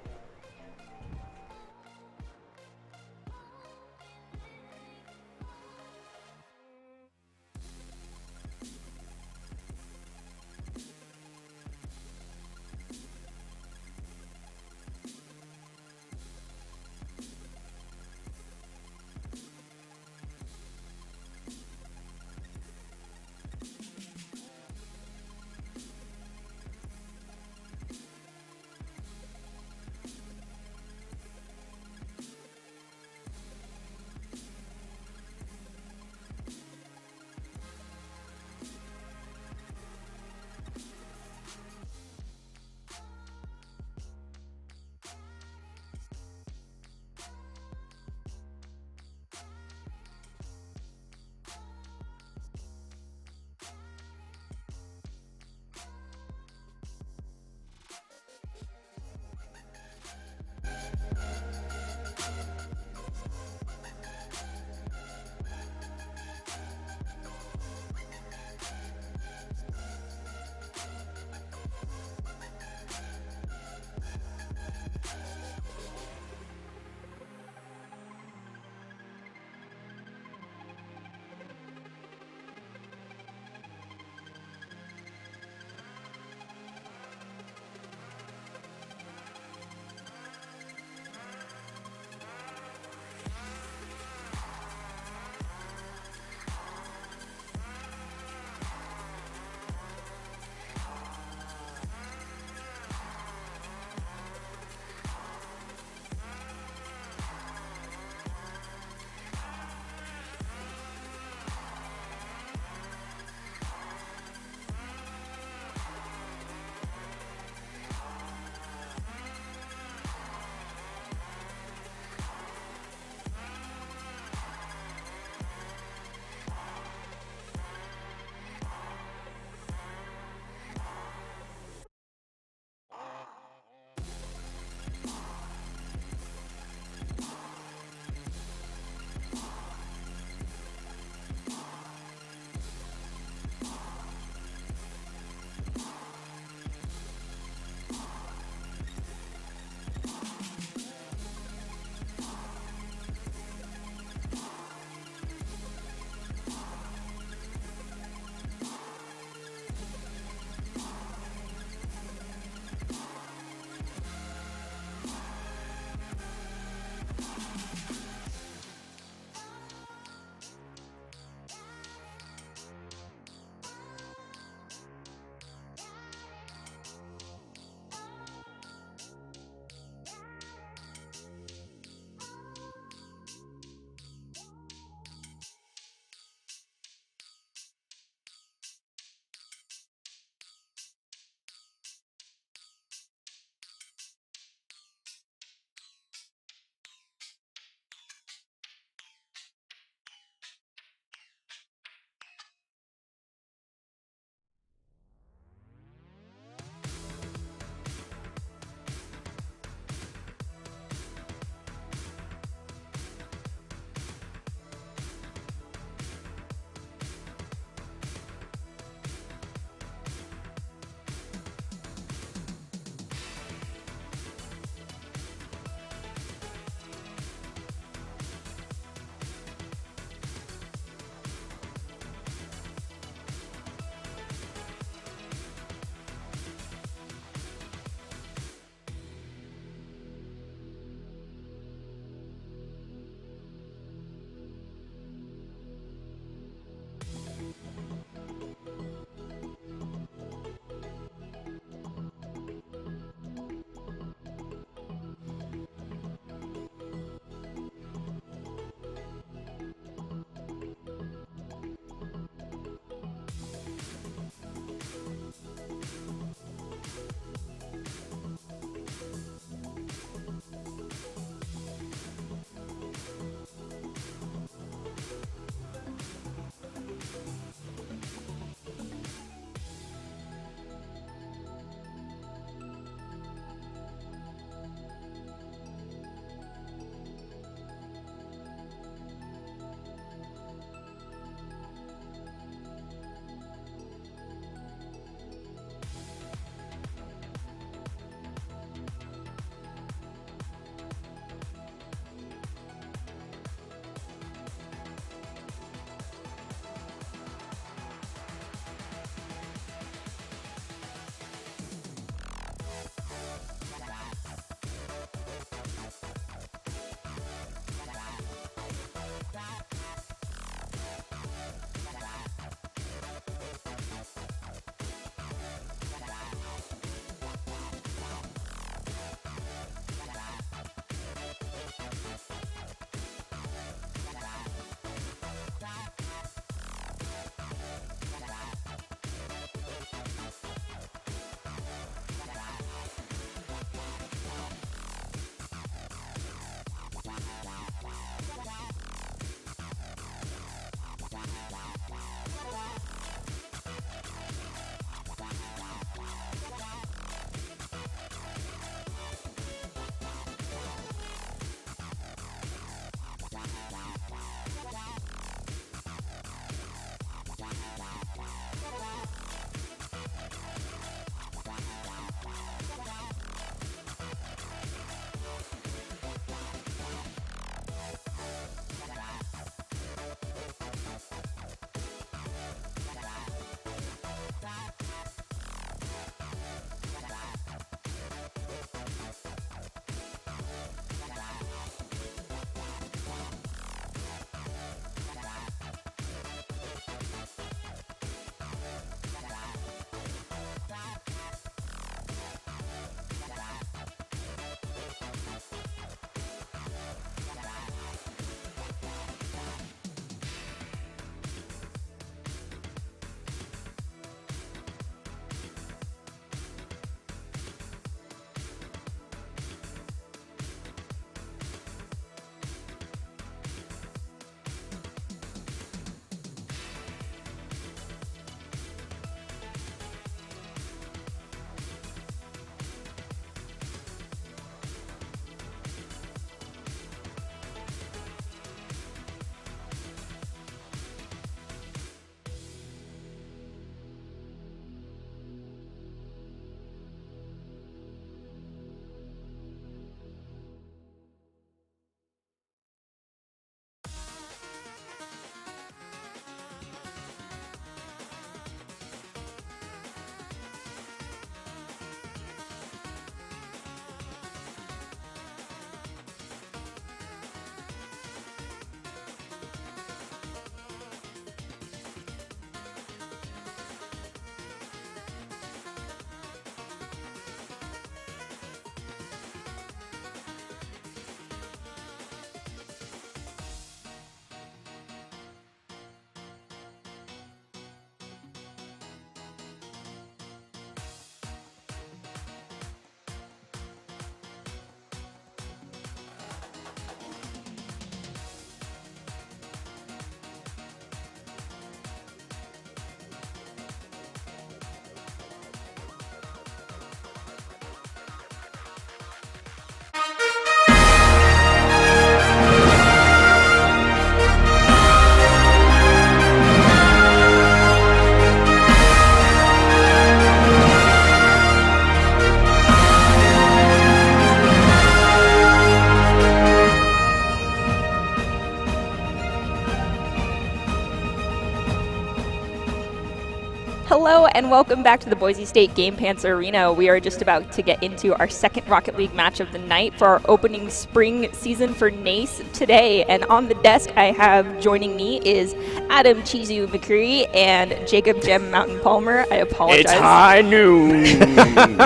and welcome back to the Boise State Game Pants Arena. We are just about to get into our second Rocket League match of the night for our opening spring season for NACE today. And on the desk I have joining me is Adam Chizu McCreary and Jacob Jem Mountain Palmer. I apologize. It's high noon. And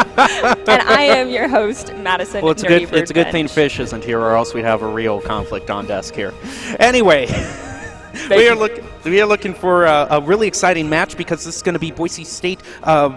I am your host, Madison. Well, it's a good thing Fish isn't here, or else we'd have a real conflict on desk here. Anyway, we are looking for a really exciting match because this is going to be Boise State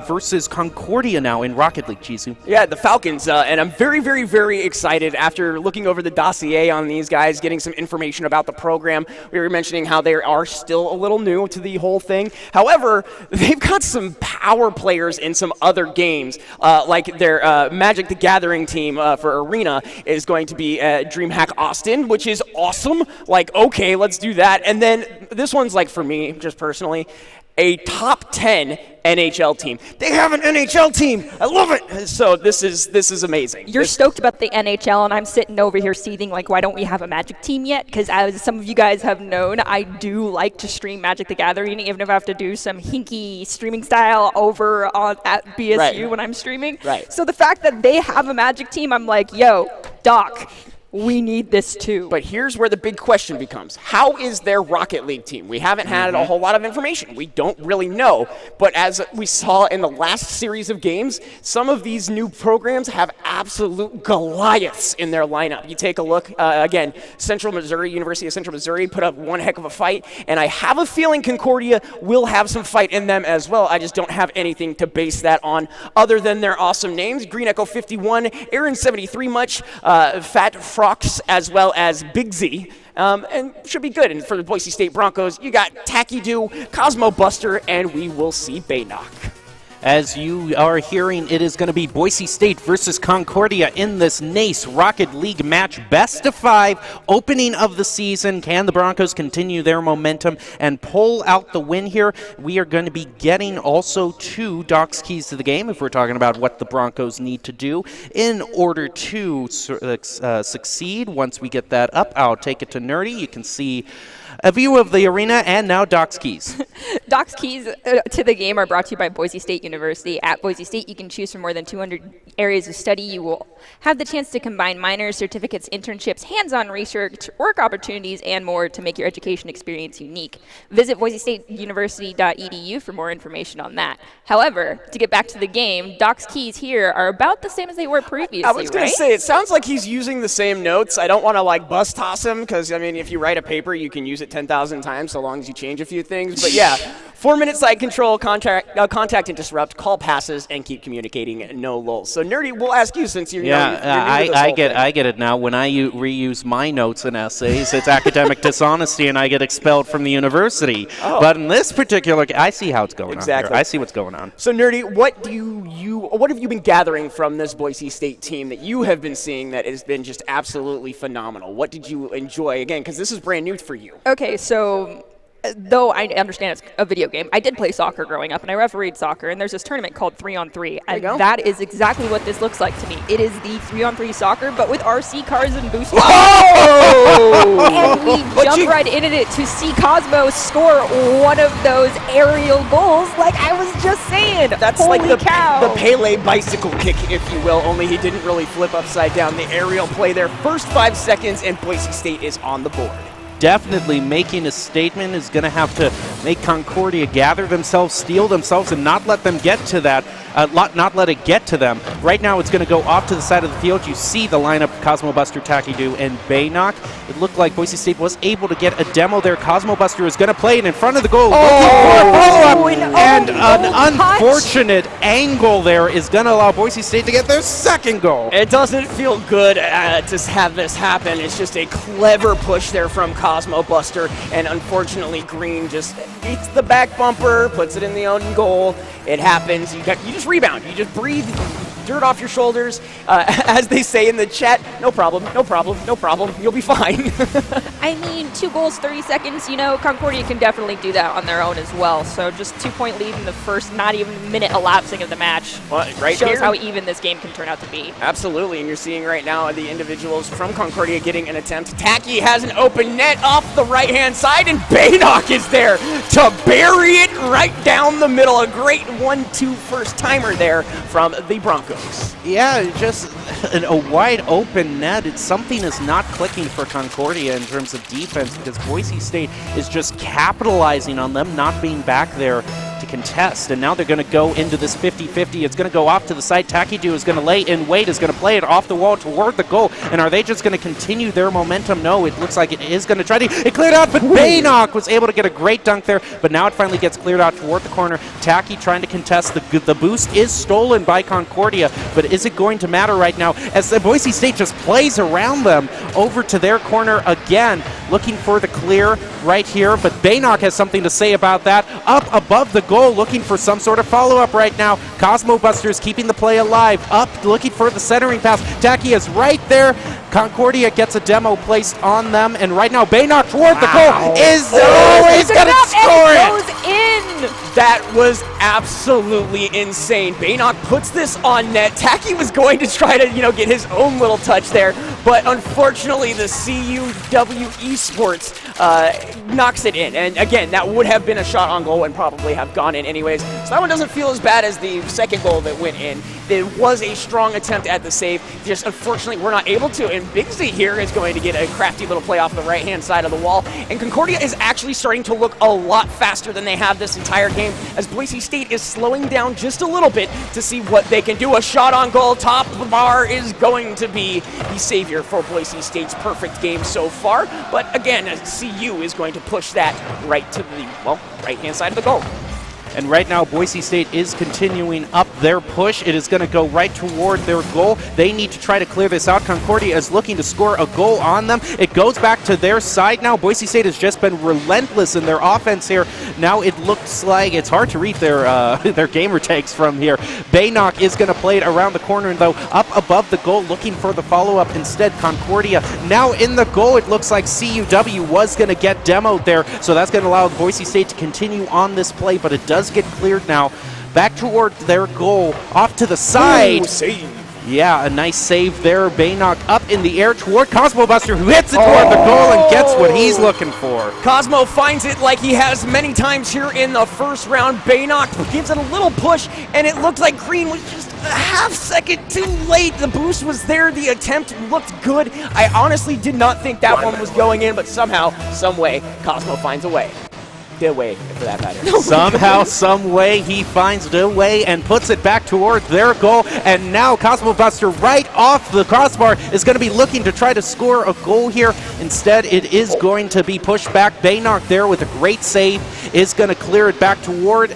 versus Concordia now in Rocket League, Chizu. Yeah, the Falcons, and I'm very, very, very excited after looking over the dossier on these guys, getting some information about the program. We were mentioning how they are still a little new to the whole thing. However, they've got some power players in some other games, like their Magic the Gathering team for Arena is going to be DreamHack Austin, which is awesome. Like, okay, let's do that. And then this one's like, for me, just personally, a top 10 NHL team. They have an NHL team. I love it. So this is amazing. You're stoked about the NHL, and I'm sitting over here seething like, why don't we have a Magic team yet? Because as some of you guys have known, I do like to stream Magic the Gathering, even if I have to do some hinky streaming style over at BSU when I'm streaming. Right. So the fact that they have a Magic team, I'm like, yo, Doc, we need this too. But here's where the big question becomes. How is their Rocket League team? We haven't had a whole lot of information. We don't really know. But as we saw in the last series of games, some of these new programs have absolute Goliaths in their lineup. You take a look, again, University of Central Missouri put up one heck of a fight, and I have a feeling Concordia will have some fight in them as well. I just don't have anything to base that on other than their awesome names. Green Echo 51, Aaron 73 much, Fat Frox, as well as Big Z. And should be good. And for the Boise State Broncos, you got Tacky Doo, Cosmo Buster, and we will see Baynock. As you are hearing, it is going to be Boise State versus Concordia in this NACE Rocket League match. Best of 5, opening of the season. Can the Broncos continue their momentum and pull out the win here? We are going to be getting also 2 Doc's keys to the game if we're talking about what the Broncos need to do in order to succeed. Once we get that up, I'll take it to Nerdy. You can see a view of the arena, and now Doc's keys. Doc's keys to the game are brought to you by Boise State University. At Boise State, you can choose from more than 200 areas of study. You will have the chance to combine minors, certificates, internships, hands-on research, work opportunities, and more to make your education experience unique. Visit boisestateuniversity.edu for more information on that. However, to get back to the game, Doc's keys here are about the same as they were previously, I was going to say, it sounds like he's using the same notes. I don't want to, like, bus toss him because, I mean, if you write a paper, you can use it 10,000 times so long as you change a few things. But yeah, 4-minute side control, contact and disrupt, call passes, and keep communicating, no lulls. So Nerdy, we'll ask you since you're I get it now. When I reuse my notes and essays, it's academic dishonesty, and I get expelled from the university. Oh. But in this particular, I see how it's going on here. I see what's going on. So Nerdy, what have you been gathering from this Boise State team that you have been seeing that has been just absolutely phenomenal? What did you enjoy again? Because this is brand new for you. Okay, so though I understand it's a video game, I did play soccer growing up, and I refereed soccer, and there's this tournament called 3-on-3, and that is exactly what this looks like to me. It is the 3-on-3 soccer, but with RC cars and boosters. Oh! And we jumped right into it to see Cosmo score one of those aerial goals, like I was just saying. That's Holy like the cow. Pele bicycle kick, if you will, only he didn't really flip upside down. The aerial play there, first 5 seconds, and Boise State is on the board. Definitely making a statement is going to have to make Concordia gather themselves, steel themselves, and not let them get to that. Not let it get to them. Right now, it's going to go off to the side of the field. You see the lineup: Cosmo Buster, Tacky Doo, and Baynock. It looked like Boise State was able to get a demo there. Cosmo Buster is going to play it in front of the goal. And an unfortunate angle there is going to allow Boise State to get their second goal. It doesn't feel good to have this happen. It's just a clever push there from Cosmo Buster, and unfortunately Green just eats the back bumper, puts it in the own goal. It happens. You just rebound. You just breathe dirt off your shoulders. As they say in the chat, no problem, no problem, no problem. You'll be fine. I mean, 2 goals, 30 seconds. You know, Concordia can definitely do that on their own as well. So just 2-point lead in the first, not even a minute elapsing of the match. Well, right shows here, how even this game can turn out to be. Absolutely, and you're seeing right now the individuals from Concordia getting an attempt. Tacky has an open net. net off the right-hand side, and Baynock is there to bury it right down the middle. A great 1-2 first-timer there from the Broncos. Yeah, just a wide open net. Something is not clicking for Concordia in terms of defense because Boise State is just capitalizing on them not being back there to contest. And now they're going to go into this 50-50. It's going to go off to the side. Takidu is going to lay in wait, is going to play it off the wall toward the goal. And are they just going to continue their momentum? No, it looks like it is going to try to. It cleared out, but Baynock was able to get a great dunk there. But now it finally gets cleared out toward the corner. Taki trying to contest. The boost is stolen by Concordia, but is it going to matter right now as the Boise State just plays around them over to their corner again, looking for the clear right here. But Baynock has something to say about that. Up above the goal, looking for some sort of follow-up right now. Cosmo Busters keeping the play alive. Up, looking for the centering pass. Taki is right there. Concordia gets a demo placed on them, and right now Baynock toward the goal is always going to score it. Goes in. That was absolutely insane. Baynock puts this on net. Taki was going to try to, get his own little touch there, but unfortunately the CUW Esports knocks it in. And again, that would have been a shot on goal and probably have gone in anyways. So that one doesn't feel as bad as the second goal that went in. There was a strong attempt at the save. Just unfortunately, we're not able to. And Big Z here is going to get a crafty little play off the right-hand side of the wall. And Concordia is actually starting to look a lot faster than they have this entire game, as Boise State is slowing down just a little bit to see what they can do. A shot on goal, top of the bar, is going to be the savior for Boise State's perfect game so far. But again, CU is going to push that right to the, right-hand side of the goal. And right now, Boise State is continuing up their push. It is going to go right toward their goal. They need to try to clear this out. Concordia is looking to score a goal on them. It goes back to their side now. Boise State has just been relentless in their offense here. Now it looks like it's hard to read their gamer tags from here. Baynock is going to play it around the corner, though, up above the goal, looking for the follow-up. Instead, Concordia now in the goal. It looks like CUW was going to get demoed there, so that's going to allow Boise State to continue on this play, but it does get cleared now. Back toward their goal, off to the side. Ooh, save. Yeah, a nice save there. Baynock up in the air toward Cosmo Buster, who hits it toward the goal and gets what he's looking for. Cosmo finds it like he has many times here in the first round. Baynock gives it a little push, and it looked like Green was just a half second too late. The boost was there. The attempt looked good. I honestly did not think that one was going in, but somehow, some way, Cosmo finds a way. The way, for that matter. Somehow, some way, he finds the way and puts it back toward their goal. And now Cosmo Buster right off the crossbar is going to be looking to try to score a goal here. Instead, it is going to be pushed back. Baynock there with a great save is going to clear it back toward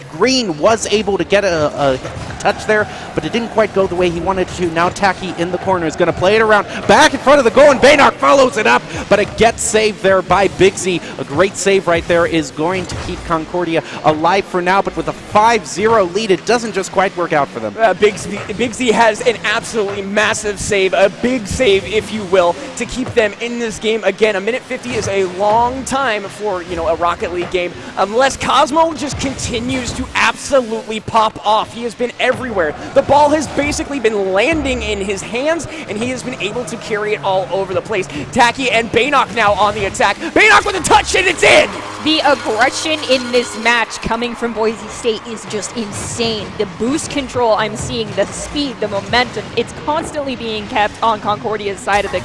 Green. Was able to get a touch there, but it didn't quite go the way he wanted to. Now Taki in the corner is going to play it around back in front of the goal, and Baynock follows it up, but it gets saved there by Big Z. A great save right there is going to keep Concordia alive for now, but with a 5-0 lead, it doesn't just quite work out for them. Big Z has an absolutely massive save, a big save, if you will, to keep them in this game. Again, a minute 50 is a long time for, a Rocket League game, unless Cosmo just continues to absolutely pop off. He has been everywhere. The ball has basically been landing in his hands, and he has been able to carry it all over the place. Taki and Baynock now on the attack. Baynock with a touch, and it's in! The aggression in this match coming from Boise State is just insane. The boost control I'm seeing, the speed, the momentum, it's constantly being kept on Concordia's side of the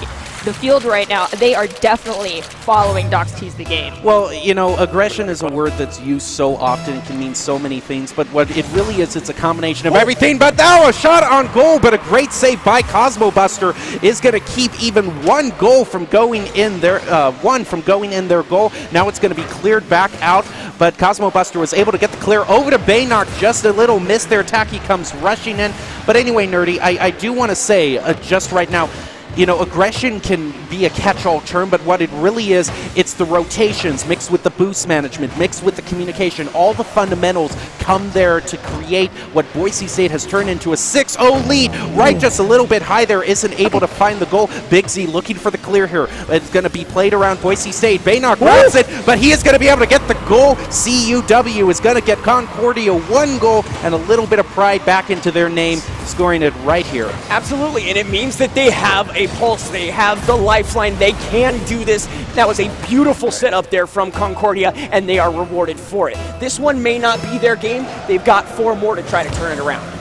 field right now. They are definitely following Doc's Tease the game. Well, aggression is a word that's used so often. It can mean so many things, but what it really is, it's a combination of everything. But now a shot on goal, but a great save by Cosmo Buster is going to keep even one goal from going in their goal. Now it's going to be cleared back out, but Cosmo Buster was able to get the clear over to Baynock. Just a little miss there. Taki comes rushing in. But anyway, Nerdy, I do want to say just right now, aggression can be a catch-all term, but what it really is, it's the rotations mixed with the boost management, mixed with the communication. All the fundamentals come there to create what Boise State has turned into a 6-0 lead. Right, just a little bit high there, isn't able to find the goal. Big Z looking for the clear here. It's going to be played around Boise State. Baynock grabs it, but he is going to be able to get the goal. CUW is going to get Concordia one goal and a little bit of pride back into their name. scoring it right here. Absolutely, and it means that they have a pulse. They have the lifeline. They can do this. That was a beautiful setup there from Concordia, and they are rewarded for it. This one may not be their game. They've got 4 more to try to turn it around.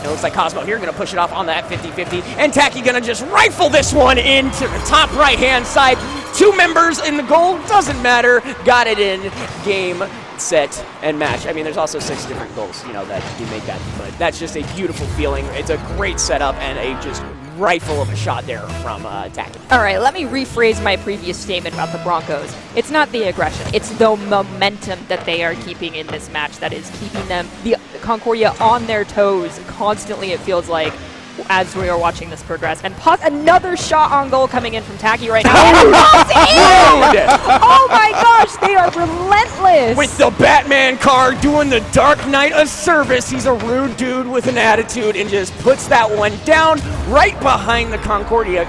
It looks like Cosmo here going to push it off on that 50-50, and Tacky going to just rifle this one into the top right-hand side. 2 members in the goal, doesn't matter. Got it in. Game, set, and match. I mean, there's also 6 different goals, that you make that, but that's just a beautiful feeling. It's a great setup and a just rifle of a shot there from Tacky. All right, let me rephrase my previous statement about the Broncos. It's not the aggression. It's the momentum that they are keeping in this match that is keeping them, the Concordia, on their toes constantly, it feels like, as we are watching this progress. And another shot on goal coming in from Tacky right now. And oh my gosh, they are relentless. With the Batman card doing the Dark Knight a service. He's a rude dude with an attitude and just puts that one down right behind the Concordia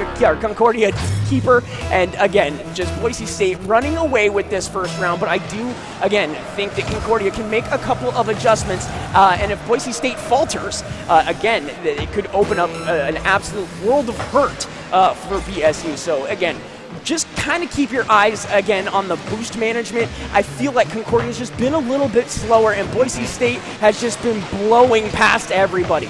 keeper. And again, just Boise State running away with this first round. But I do, again, think that Concordia can make a couple of adjustments. And if Boise State falters, again, it could open up an absolute world of hurt for BSU. So again, just kind of keep your eyes, again, on the boost management. I feel like Concordia's just been a little bit slower, and Boise State has just been blowing past everybody.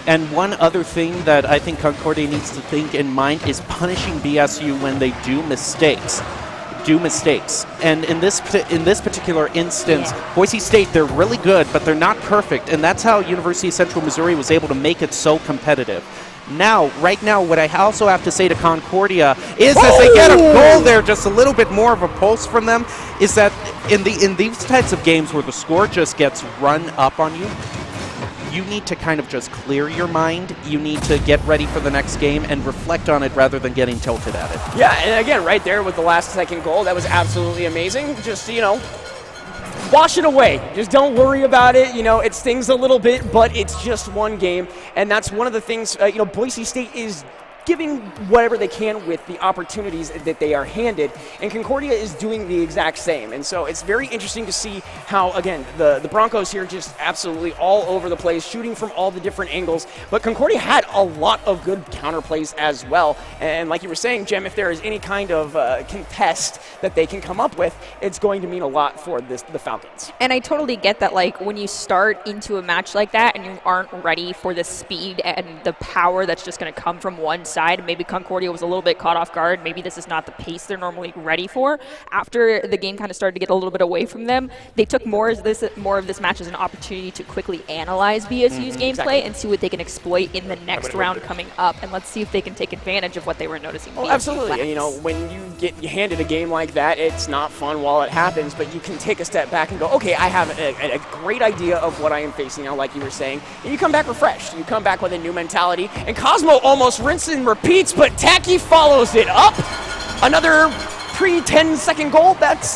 And one other thing that I think Concordia needs to think in mind is punishing BSU when they do mistakes. And in this particular instance, Boise State, they're really good, but they're not perfect, and that's how University of Central Missouri was able to make it so competitive. Right now, what I also have to say to Concordia is, as they get a goal there, just a little bit more of a pulse from them, is that in these types of games where the score just gets run up on you, you need to kind of just clear your mind. You need to get ready for the next game and reflect on it rather than getting tilted at it. Yeah, and again, right there with the last second goal, that was absolutely amazing. Just, wash it away. Just don't worry about it. It stings a little bit, but it's just one game. And that's one of the things, Boise State is giving whatever they can with the opportunities that they are handed, and Concordia is doing the exact same. And so it's very interesting to see how, again, the Broncos here just absolutely all over the place, shooting from all the different angles, but Concordia had a lot of good counterplays as well. And like you were saying, Jem, if there is any kind of contest that they can come up with, it's going to mean a lot for the Falcons. And I totally get that, like, when you start into a match like that and you aren't ready for the speed and the power that's just going to come from one side. Maybe Concordia was a little bit caught off guard. Maybe this is not the pace they're normally ready for. After the game kind of started to get a little bit away from them, they took more of this match as an opportunity to quickly analyze BSU's gameplay and see what they can exploit in the next round coming up. And let's see if they can take advantage of what they were noticing. Oh, absolutely. And, when you get handed a game like that, it's not fun while it happens, but you can take a step back and go, okay, I have a great idea of what I am facing now, like you were saying, and you come back refreshed. You come back with a new mentality, and Cosmo almost rinses and repeats, but Tacky follows it up. Another pre-10-second goal. That's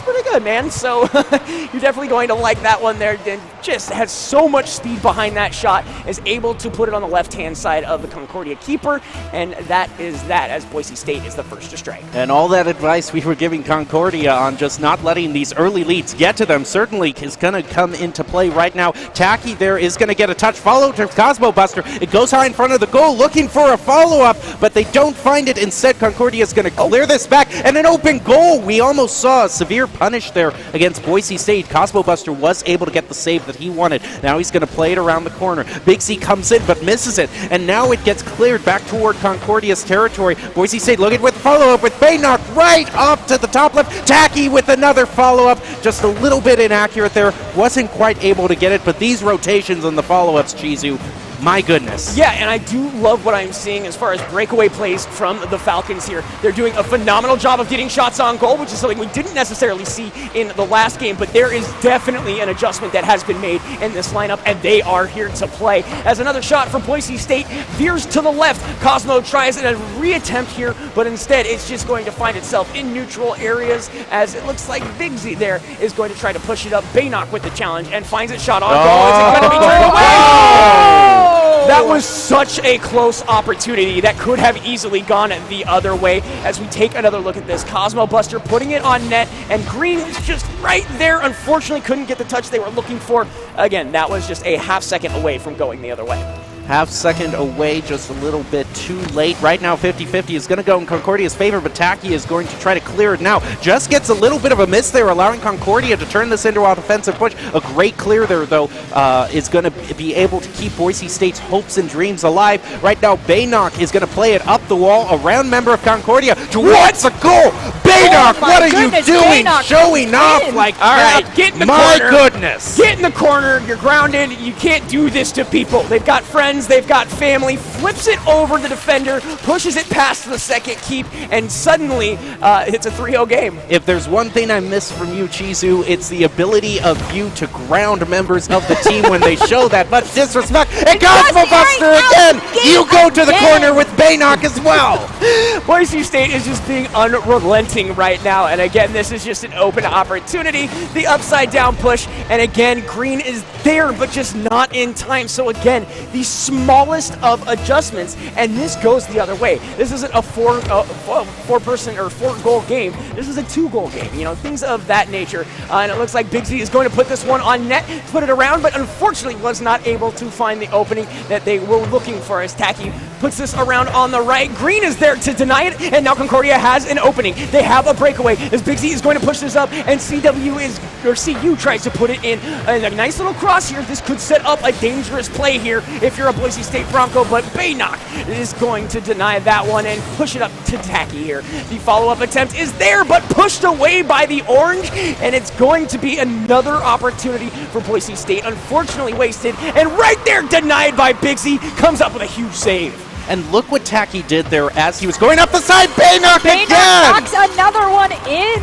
pretty good, man. So you're definitely going to like that one there. And just has so much speed behind that shot, is able to put it on the left-hand side of the Concordia keeper, and that is that, as Boise State is the first to strike. And all that advice we were giving Concordia on just not letting these early leads get to them certainly is going to come into play right now. Tacky there is going to get a touch, follow to Cosmo Buster. It goes high in front of the goal, looking for a follow-up, but they don't find it. Instead, Concordia is going to clear this back, and an open goal. We almost saw a severe punish there against Boise State. Cosmo Buster was able to get the save that he wanted. Now he's going to play it around the corner. Big C comes in but misses it, and now it gets cleared back toward Concordia's territory. Boise State looking with follow-up with Baynock right up to the top left. Tacky with another follow-up, just a little bit inaccurate there. Wasn't quite able to get it, but these rotations on the follow-ups, Chizu, my goodness. Yeah, and I do love what I'm seeing as far as breakaway plays from the Falcons here. They're doing a phenomenal job of getting shots on goal, which is something we didn't necessarily see in the last game, but there is definitely an adjustment that has been made in this lineup, and they are here to play. As another shot from Boise State veers to the left, Cosmo tries a reattempt here, but instead it's just going to find itself in neutral areas, as it looks like Big Z there is going to try to push it up. Baynock with the challenge and finds it shot on goal. Is it going to be turned away? That was was such a close opportunity that could have easily gone the other way. As we take another look at this, Cosmo Buster putting it on net, and Green was just right there. Unfortunately, couldn't get the touch they were looking for. Again, that was just a half second away from going the other way. Half second away, just a little bit too late. Right now, 50-50 is going to go in Concordia's favor, but Taki is going to try to clear it now. Just gets a little bit of a miss there, allowing Concordia to turn this into an offensive push. A great clear there, though, is going to be able to keep Boise State's hopes and dreams alive. Right now, Baynock is going to play it up the wall around member of Concordia. What's a goal? Baynock, what are you doing? Baynock Showing off like All that. right, get in the My corner. goodness. Get in the corner. You're grounded. You can't do this to people. They've got friends. They've got family. Flips it over the defender, pushes it past the second keep, and suddenly it's a 3-0 game. If there's one thing I miss from you, Chizu, it's the ability of you to ground members of the team when they show that much disrespect. And Cosmo Buster again! You go to the corner with Baynock as well! Boise State is just being unrelenting right now, and again, this is just an open opportunity. The upside down push, and again, Green is there, but just not in time. So again, the smallest of adjustments, and this goes the other way. This isn't a four-person or four-goal game. This is a 2-goal game. You know, things of that nature. And it looks like Big Z is going to put this one on net, put it around, but unfortunately was not able to find the opening that they were looking for. As Taki puts this around on the right, Green is there to deny it, and now Concordia has an opening. They have a breakaway as Big Z is going to push this up, and CU tries to put it in. And a nice little cross here. This could set up a dangerous play here if you're a Boise State Bronco, but Baynock is going to deny that one and push it up to Taki here. The follow-up attempt is there, but pushed away by the orange, and it's going to be another opportunity for Boise State. Unfortunately wasted, and right there denied by Big Z. Comes up with a huge save. And look what Taki did there as he was going up the side. Baynock again! knocks another one in.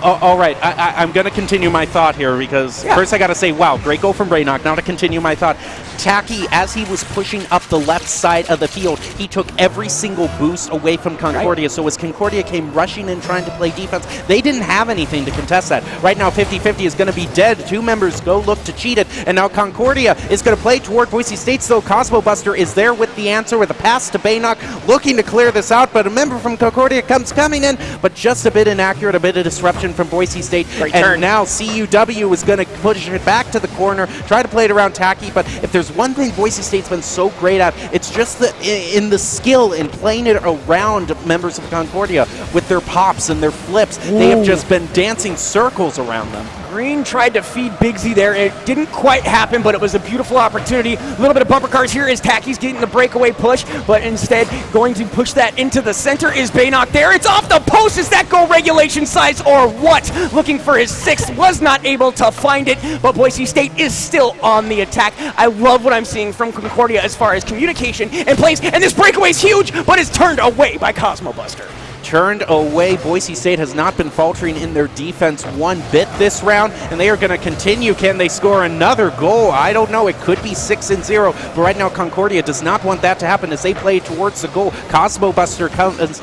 All right, I'm going to continue my thought here because first I got to say, wow, great goal from Baynock. Now to continue my thought, Taki, as he was pushing up the left side of the field, he took every single boost away from Concordia. Right. So as Concordia came rushing in trying to play defense, they didn't have anything to contest that. Right now, 50-50 is going to be dead. Two members go look to cheat it, and now Concordia is going to play toward Boise State. So Cosmo Buster is there with the answer with a pass to Baynock, looking to clear this out, but a member from Concordia coming in, but just a bit inaccurate, a bit of disruption from Boise State. And now CUW is going to push it back to the corner, try to play it around Taki, but if there's one thing Boise State's been so great at, it's just in the skill in playing it around members of Concordia with their pops and their flips. Ooh. They have just been dancing circles around them. Green tried to feed Big Z there. It didn't quite happen, but it was a beautiful opportunity. A little bit of bumper cars here as Taki's getting the breakaway push, but instead going to push that into the center is Baynock there. It's off the post. Is that goal regulation size or what? Looking for his sixth, was not able to find it, but Boise State is still on the attack. I love what I'm seeing from Concordia as far as communication and plays, and this breakaway is huge, but is turned away by Cosmo Buster. Turned away. Boise State has not been faltering in their defense one bit this round, and they are going to continue. Can they score another goal? I don't know. It could be 6-0, but right now Concordia does not want that to happen as they play towards the goal. Cosmo Buster comes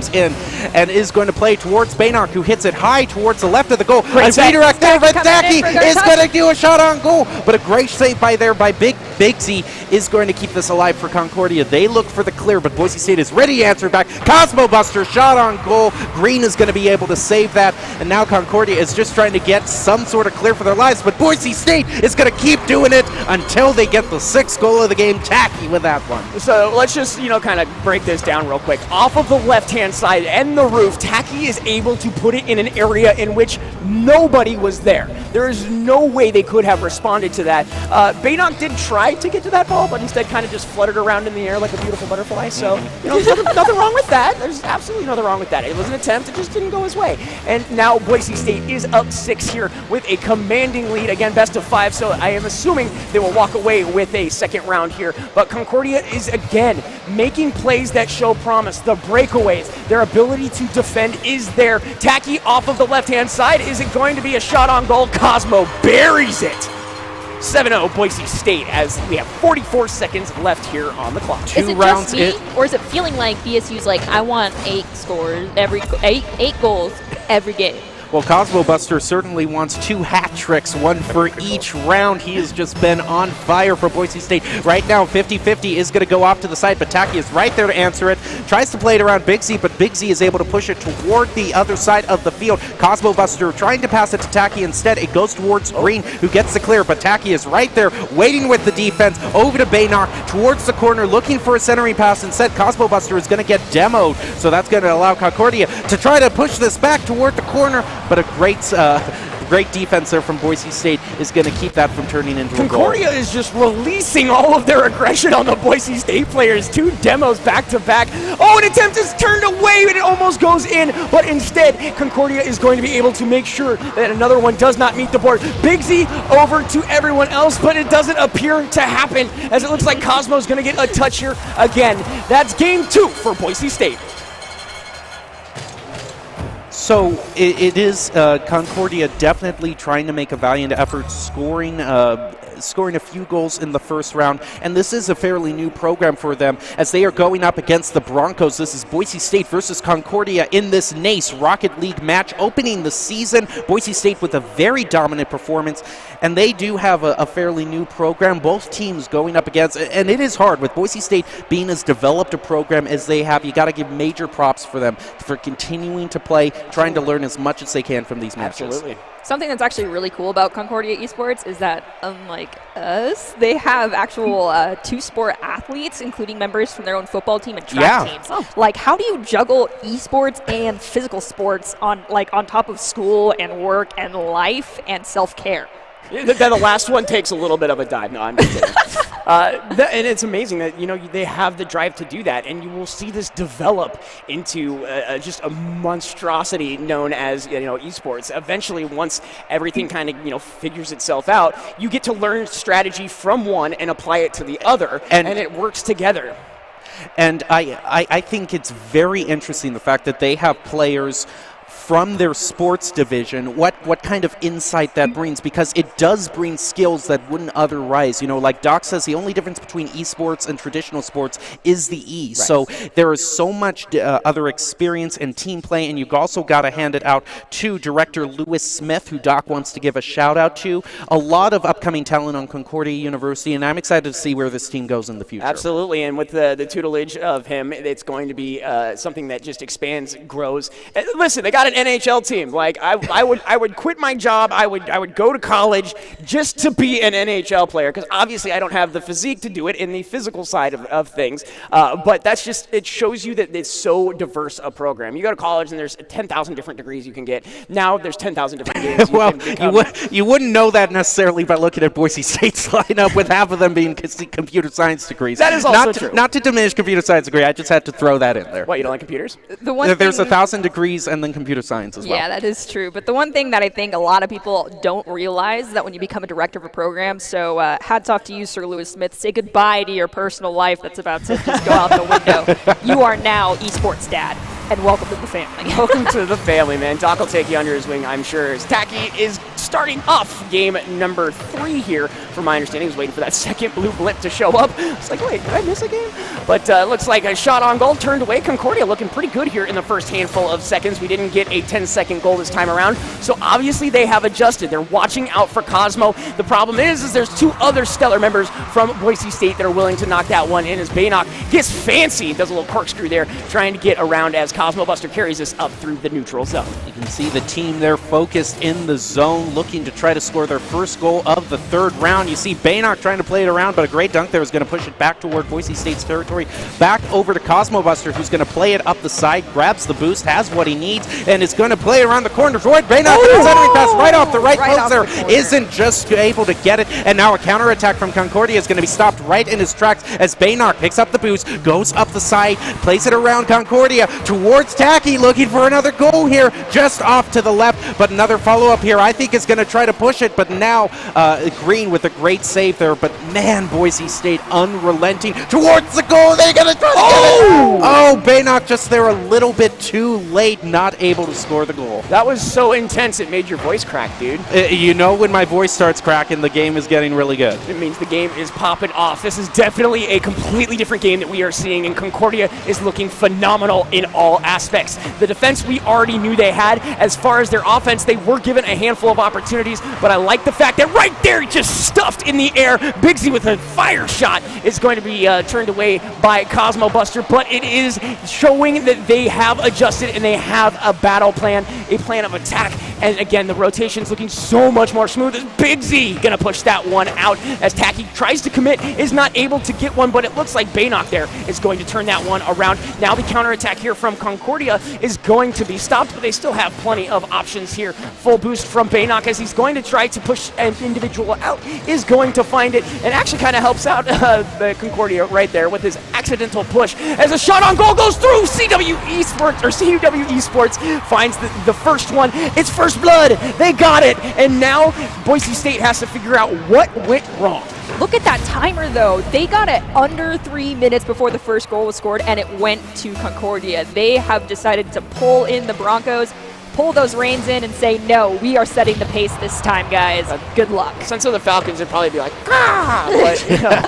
in and is going to play towards Baynock, who hits it high towards the left of the goal. Great redirect there, but Taki is going to do a shot on goal, but a great save by Big Z is going to keep this alive for Concordia. They look for the clear, but Boise State is ready to answer back. Cosmo Buster, shot on goal. Green is going to be able to save that, and now Concordia is just trying to get some sort of clear for their lives, but Boise State is going to keep doing it until they get the sixth goal of the game. Taki with that one. So let's just, kind of break this down real quick. Off of the left-hand side and the roof, Taki is able to put it in an area in which nobody was there. There is no way they could have responded to that. Baynock did try to get to that ball, but instead kind of just fluttered around in the air like a beautiful butterfly. So, there's nothing wrong with that. There's absolutely nothing wrong with that. It was an attempt. It just didn't go his way. And now Boise State is up 6 here with a commanding lead. Again, best of 5, so I am assuming they will walk away with a second round here. But Concordia is, again, making plays that show promise. The breakaways, their ability to defend is there. Taki off of the left-hand side. Is it going to be a shot on goal? Cosmo buries it. 7-0 Boise State as we have 44 seconds left here on the clock. Is it just me, or is it feeling like BSU's like, I want 8 scores, eight goals every game? Well, Cosmo Buster certainly wants 2 hat tricks, 1 for each round. He has just been on fire for Boise State. Right now, 50-50 is going to go off to the side, but Taki is right there to answer it. Tries to play it around Big Z, but Big Z is able to push it toward the other side of the field. Cosmo Buster trying to pass it to Taki. Instead, it goes towards Green, who gets the clear, but Taki is right there, waiting with the defense, over to Baynok, towards the corner, looking for a centering pass. Instead, Cosmo Buster is going to get demoed, so that's going to allow Concordia to try to push this back toward the corner, but a great defense there from Boise State is going to keep that from turning into a goal. Concordia is just releasing all of their aggression on the Boise State players. 2 demos back to back. Oh, an attempt is turned away and it almost goes in, but instead Concordia is going to be able to make sure that another one does not meet the board. Big Z over to everyone else, but it doesn't appear to happen as it looks like Cosmo's going to get a touch here again. That's game 2 for Boise State. So it is Concordia definitely trying to make a valiant effort, scoring a few goals in the first round, and this is a fairly new program for them as they are going up against the Broncos. This is Boise State versus Concordia in this NACE Rocket League match opening the season. Boise State with a very dominant performance, and they do have a fairly new program. Both teams going up against, and it is hard with Boise State being as developed a program as they have. You got to give major props for them for continuing to play, trying to learn as much as they can from these matches. Absolutely. Something that's actually really cool about Concordia Esports is that, unlike us, they have actual 2-sport athletes, including members from their own football team and track teams. Oh. Like, how do you juggle esports and physical sports on top of school and work and life and self-care? Then the last one takes a little bit of a dive. No, I'm just kidding. And it's amazing that they have the drive to do that, and you will see this develop into just a monstrosity known as esports. Eventually, once everything kind of figures itself out, you get to learn strategy from one and apply it to the other, and it works together. And I think it's very interesting the fact that they have players from their sports division, what kind of insight that brings, because it does bring skills that wouldn't otherwise. Like Doc says, the only difference between esports and traditional sports is the E. Right. So there is so much other experience and team play, and you've also got to hand it out to director Lewis Smith, who Doc wants to give a shout out to. A lot of upcoming talent on Concordia University, and I'm excited to see where this team goes in the future. Absolutely, and with the tutelage of him, it's going to be something that just expands, grows. And listen, they got an NHL team. Like I would quit my job. I would go to college just to be an NHL player, because obviously I don't have the physique to do it in the physical side of things. But that's just, it shows you that it's so diverse a program. You go to college and there's 10,000 different degrees you can get. Now there's 10,000 different games. Well, you wouldn't know that necessarily by looking at Boise State's lineup, with half of them being computer science degrees. That is also true. Not to diminish computer science degree. I just had to throw that in there. What, you don't like computers? There's 1,000 degrees and then computer science as well. Yeah, that is true. But the one thing that I think a lot of people don't realize is that when you become a director of a program, so hats off to you, Sir Lewis Smith. Say goodbye to your personal life that's about to just go out the window. You are now esports dad, and welcome to the family. Welcome to the family, man. Doc will take you under his wing, I'm sure. Taki is starting off game number 3 here, from my understanding. He was waiting for that second blue blip to show up. It's like, wait, did I miss a game? But looks like a shot on goal turned away. Concordia looking pretty good here in the first handful of seconds. We didn't get a 10-second goal this time around, so obviously they have adjusted. They're watching out for Cosmo. The problem is there's 2 other stellar members from Boise State that are willing to knock that one in, as Baynok gets fancy, does a little corkscrew there, trying to get around as Cosmo Buster carries us up through the neutral zone. You can see the team there focused in the zone, looking to try to score their first goal of the 3rd round. You see Baynok trying to play it around, but a great dunk there is going to push it back toward Boise State's territory. Back over to Cosmo Buster, who's going to play it up the side, grabs the boost, has what he needs, and is going to play around the corner toward Baynok. And the centering pass right off the right post there isn't just able to get it, and now a counterattack from Concordia is going to be stopped right in his tracks as Baynok picks up the boost, goes up the side, plays it around Concordia towards Taki, looking for another goal here, just off to the left, but another follow-up here I think is going going to try to push it, but now Green with a great save there. But man, Boise State unrelenting towards the goal. They're going to try to get it. Oh, Baynock just there a little bit too late, not able to score the goal. That was so intense it made your voice crack, dude. You know when my voice starts cracking, the game is getting really good. It means the game is popping off. This is definitely a completely different game that we are seeing, and Concordia is looking phenomenal in all aspects. The defense we already knew they had. As far as their offense, they were given a handful of opportunities, but I like the fact that right there, just stuffed in the air, Bigsy with a fire shot is going to be turned away by Cosmo Buster, but it is showing that they have adjusted and they have a battle plan, a plan of attack. And again, the rotation's looking so much more smooth. As Bigsy gonna push that one out as Tacky tries to commit, is not able to get one, but it looks like Baynock there is going to turn that one around. Now the counterattack here from Concordia is going to be stopped, but they still have plenty of options here. Full boost from Baynock as he's going to try to push an individual out, is going to find it, and actually kind of helps out the Concordia right there with his accidental push as a shot on goal goes through. CW Esports finds the first one. It's first blood. They got it, and now Boise State has to figure out what went wrong. Look at that timer, though. They got it under 3 minutes before the first goal was scored, and it went to Concordia. They have decided to pull in the Broncos, pull those reins in, and say, no, we are setting the pace this time, guys. Good luck. Sense of the Falcons would probably be like, ah! But,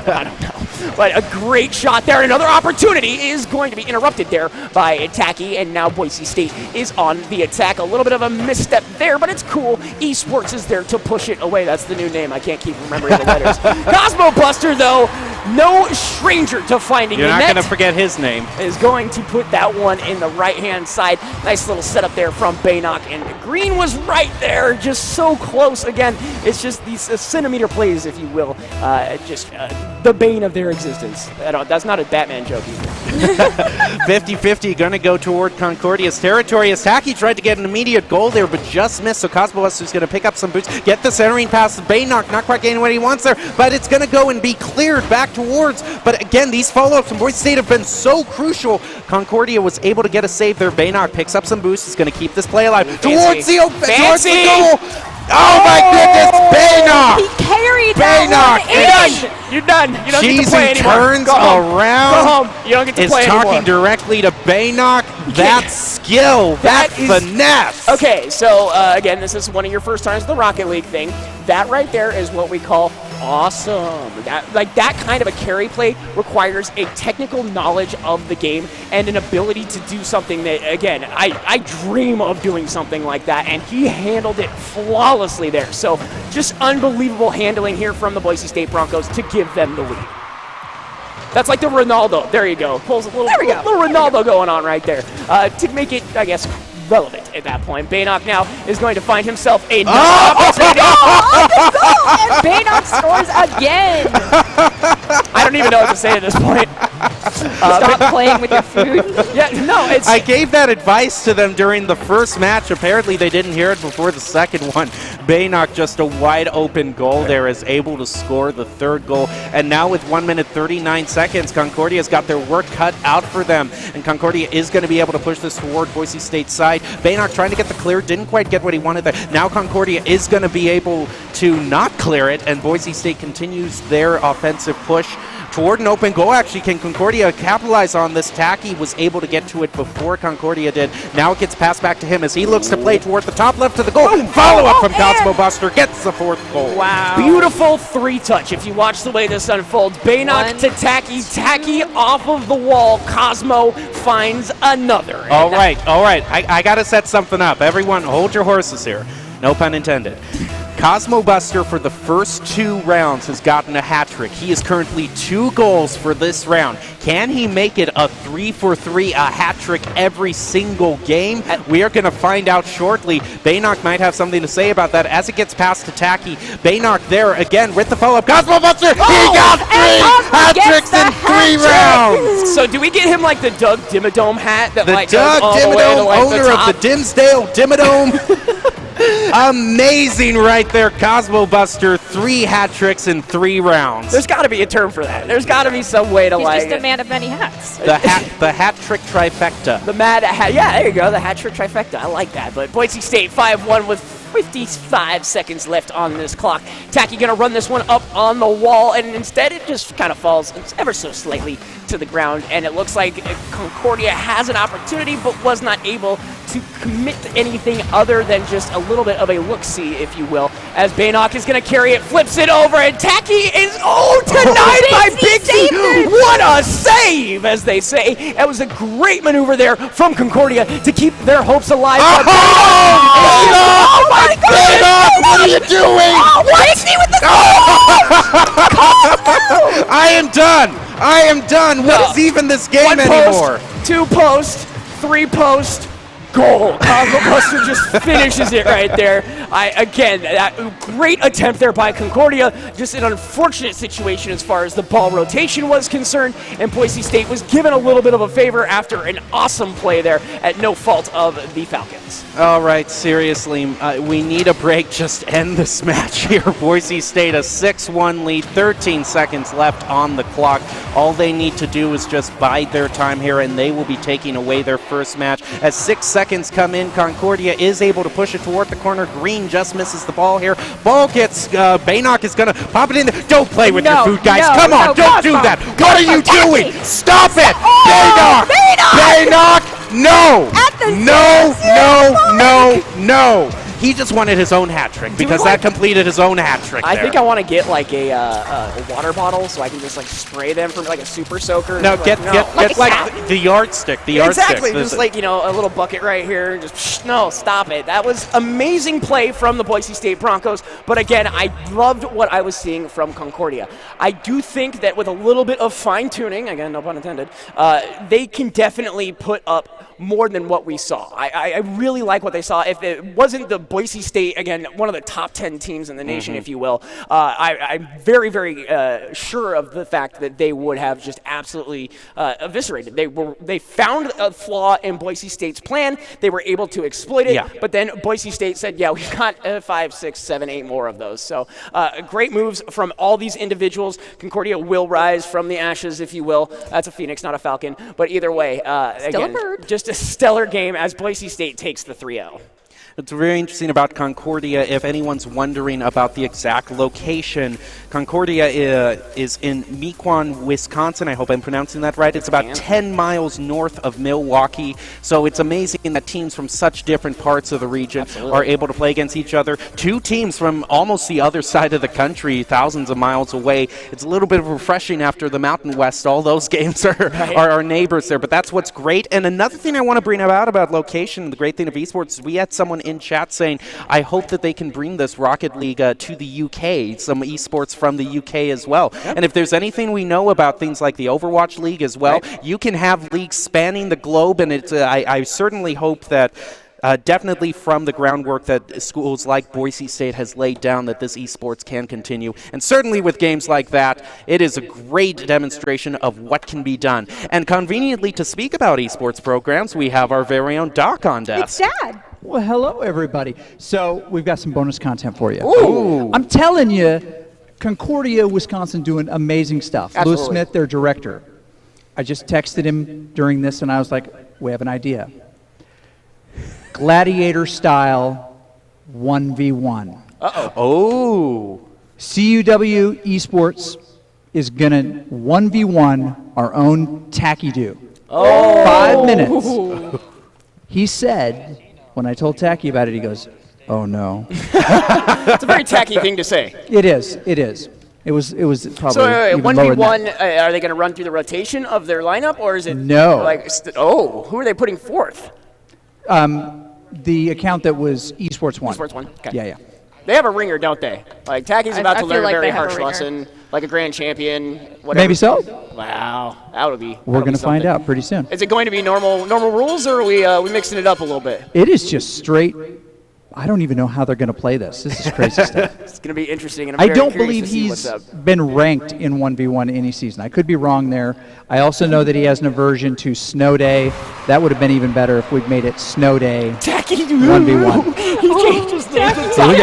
I don't know. But a great shot there. Another opportunity is going to be interrupted there by Tacky, and now Boise State is on the attack. A little bit of a misstep there, but it's cool. Esports is there to push it away. That's the new name. I can't keep remembering the letters. Cosmo Buster, though, no stranger to finding You're a not net, going to forget his name. is going to put that one in the right-hand side. Nice little setup there from Baynock, and Green was right there, just so close. Again, it's just these centimeter plays, if you will, the bane of their existence. That's not a Batman joke either. 50-50 going to go toward Concordia's territory as Tacky tried to get an immediate goal there, but just missed. So Cosmo Buster's going to pick up some boots, get the centering pass to Baynock, not quite getting what he wants there, but it's going to go and be cleared back towards. But again, these follow-ups from Boise State have been so crucial. Concordia was able to get a save there. Baynock picks up some boosts. He's going to keep this play alive towards the goal. Oh my goodness, Baynock! He carried Baynock that one in. You're done. You don't get to play anymore. turns Go home. around. Go home. You don't get to play anymore. Is talking directly to Baynock. That's skill. That's finesse. Okay, so again, this is one of your first times the Rocket League thing. That right there is what we call awesome. That kind of a carry play requires a technical knowledge of the game and an ability to do something that, again, I dream of doing something like that, and he handled it flawlessly there. So just unbelievable handling here from the Boise State Broncos to give them the lead. That's like the Ronaldo. There you go. Pulls a little Ronaldo going on right there to make it, I guess, relevant at that point. Baynock now is going to find himself a opportunity. And Baynock scores again. I don't even know what to say at this point. Stop playing with your food. Yeah, no, it's... I gave that advice to them during the first match. Apparently they didn't hear it before the second one. Baynock, just a wide open goal there, is able to score the third goal. And now with 1 minute 39 seconds, Concordia's got their work cut out for them. And Concordia is going to be able to push this toward Boise State's side. Baynock trying to get the clear, didn't quite get what he wanted there. Now Concordia is going to be able to not clear it, and Boise State continues their offensive push toward an open goal. Actually, can Concordia capitalize on this? Tacky was able to get to it before Concordia did. Now it gets passed back to him as he looks to play toward the top left of the goal. Follow-up from Cosmo Buster gets the fourth goal. Wow. Beautiful three-touch if you watch the way this unfolds. Baynock to Tacky. Tacky off of the wall. Cosmo finds another. All right. I got to set something up. Everyone, hold your horses here. No pun intended. Cosmo Buster, for the first 2 rounds, has gotten a hat trick. He is currently 2 goals for this round. Can he make it a 3-for-3, a hat trick every single game? We are going to find out shortly. Baynock might have something to say about that as it gets past to Tacky. Baynock there again with the follow-up. Cosmo Buster, he got 3 hat tricks in 3 rounds. So do we get him like the Doug Dimmadome hat? That The like Doug goes all the way to, Dimmadome, like, owner top? of the Dimsdale Dimmadome. Amazing right there. Cosmo Buster, 3 hat tricks in 3 rounds. There's got to be a term for that. There's got to be some way to He's like... just a man of many hats. The hat trick trifecta. The mad hat. Yeah, there you go. The hat trick trifecta. I like that. But Boise State 5-1 with 55 seconds left on this clock. Tacky gonna run this one up on the wall, and instead it just kind of falls ever so slightly to the ground, and it looks like Concordia has an opportunity but was not able to commit to anything other than just a little bit of a look-see, if you will, as Baynock is going to carry it, flips it over, and Tacky is, denied by Bixby! What a save, as they say. That was a great maneuver there from Concordia to keep their hopes alive. Oh my goodness! Baynock, what are you doing? Bixby with the I am done. I am done. What is even this game One anymore? Post, 2 post, 3 post, goal. Cosmo Buster just finishes it right there. Again, that great attempt there by Concordia. Just an unfortunate situation as far as the ball rotation was concerned, and Boise State was given a little bit of a favor after an awesome play there at no fault of the Falcons. All right, seriously, we need a break. Just end this match here. Boise State a 6-1 lead, 13 seconds left on the clock. All they need to do is just bide their time here, and they will be taking away their first match. As 6 seconds come in, Concordia is able to push it toward the corner. Green just misses the ball here. Ball gets, Baynock is going to pop it in there. Don't play with your food, guys. Come on, don't do that. What are you doing? Stop it! Baynock! No! No! He just wanted his own hat trick because that completed his own hat trick. I think I want to get like a water bottle so I can just like spray them from like a super soaker. No, get like the yardstick. Exactly, just like, a little bucket right here. Just no, stop it. That was amazing play from the Boise State Broncos. But again, I loved what I was seeing from Concordia. I do think that with a little bit of fine tuning, again, no pun intended, they can definitely put up more than what we saw. I really like what they saw. If it wasn't the Boise State, again, one of the top 10 teams in the nation, if you will, I'm very, very sure of the fact that they would have just absolutely eviscerated. They found a flaw in Boise State's plan. They were able to exploit it, but then Boise State said, yeah, we've got 5, 6, 7, 8 more of those. So great moves from all these individuals. Concordia will rise from the ashes, if you will. That's a Phoenix, not a Falcon. But either way, again, just a stellar game as Boise State takes the 3-0. It's very interesting about Concordia. If anyone's wondering about the exact location, Concordia is in Mequon, Wisconsin. I hope I'm pronouncing that right. It's about 10 miles north of Milwaukee. So it's amazing that teams from such different parts of the region are able to play against each other. 2 teams from almost the other side of the country, thousands of miles away. It's a little bit refreshing after the Mountain West. All those games are our neighbors there. But that's what's great. And another thing I want to bring about location, the great thing of esports, is we had someone in chat saying, I hope that they can bring this Rocket League to the UK, some esports from the UK as well. And if there's anything we know about things like the Overwatch League as well, you can have leagues spanning the globe, and it's I certainly hope that definitely from the groundwork that schools like Boise State has laid down, that this esports can continue. And certainly with games like that, it is a great demonstration of what can be done. And conveniently, to speak about esports programs, we have our very own Doc on desk. It's Dad. Well, hello, everybody. So we've got some bonus content for you. Ooh. I'm telling you, Concordia, Wisconsin, doing amazing stuff. Absolutely. Lewis Smith, their director. I just texted him during this, and I was like, we have an idea. Gladiator style 1v1. Oh. CUW Esports is going to 1v1 our own Tacky Do. 5 minutes. He said, when I told Tacky about it, he goes, oh no. It's a very tacky thing to say. It is. It was probably So even lower than 1v1, that. are they going to run through the rotation of their lineup, or is it No. like who are they putting forth? The account that was Esports One. Esports One. Okay. Yeah. They have a ringer, don't they? Like Tacky's about I to feel learn like a very they have a harsh ringer. lesson, like a grand champion. Whatever. Maybe so. Wow, that would be. We're going to find out pretty soon. Is it going to be normal rules, or are we mixing it up a little bit? It is just straight. I don't even know how they're going to play this. This is crazy stuff. It's going to be interesting. And I'm I very don't curious believe to see he's what's up. been ranked in 1v1 any season. I could be wrong there. I also know that he has an aversion to Snow Day. That would have been even better if we'd made it Snow Day Tacky 1v1. He changed his name to Here we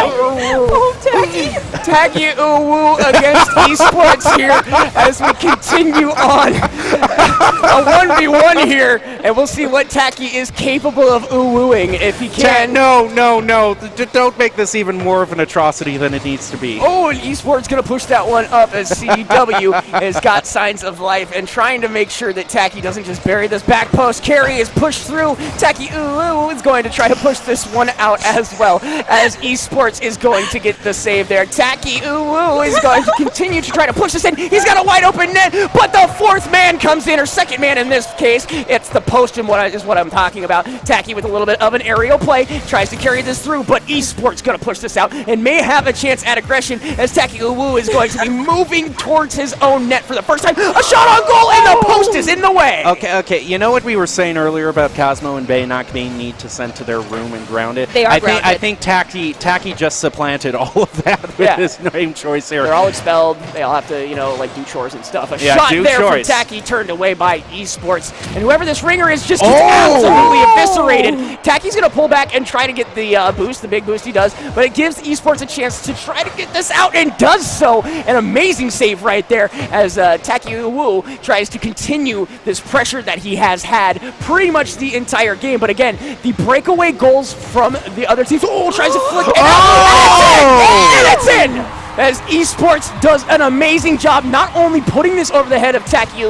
Tacky. go. Tacky Uwu against esports here as we continue on. A 1v1 here, and we'll see what Tacky is capable of uwooing if he can. No. no. Don't make this even more of an atrocity than it needs to be. Oh, and Esports going to push that one up as CUW has got signs of life and trying to make sure that Tacky doesn't just bury this back post. Carry is pushed through. Tacky is going to try to push this one out as well, as Esports is going to get the save there. Tacky is going to continue to try to push this in. He's got a wide open net, but the fourth man comes in, or second man in this case. It's the post and what I'm talking about. Tacky with a little bit of an aerial play, tries to carry this through, but Esports going to push this out and may have a chance at aggression as Tacky is going to be moving towards his own net for the first time. A shot on goal, and the post is in the way. Okay. You know what we were saying earlier about Cosmo and Bay not being need to send to their room and ground it? They are grounded. I think Tacky just supplanted all of that with his name choice here. They're all expelled. They all have to, do chores and stuff. A Yeah, shot do there chores. from Tacky turned away by Esports. And whoever this ringer is just gets absolutely eviscerated. Tacky's going to pull back and try to get the boost, the big boost he does, but it gives Esports a chance to try to get this out and does so. An amazing save right there as Tacky tries to continue this pressure that he has had pretty much the entire game. But again, the breakaway goals from the other teams. Tries to flick it out. And it's in! As Esports does an amazing job not only putting this over the head of Tacky,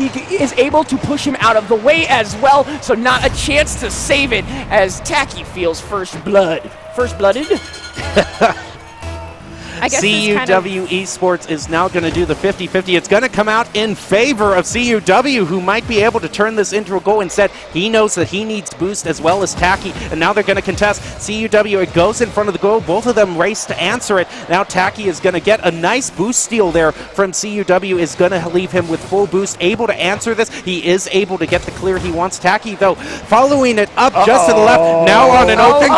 he is able to push him out of the way as well, so not a chance to save it as Tacky feels first blood. First-blooded? I guess CUW Esports is now going to do the 50-50. It's going to come out in favor of CUW, who might be able to turn this into a goal. Instead, he knows that he needs boost as well as Tacky, and now they're going to contest. CUW, it goes in front of the goal. Both of them race to answer it. Now Tacky is going to get a nice boost steal there from CUW, is going to leave him with full boost, able to answer this. He is able to get the clear he wants. Tacky, though, following it up just to the left, now on an open goal.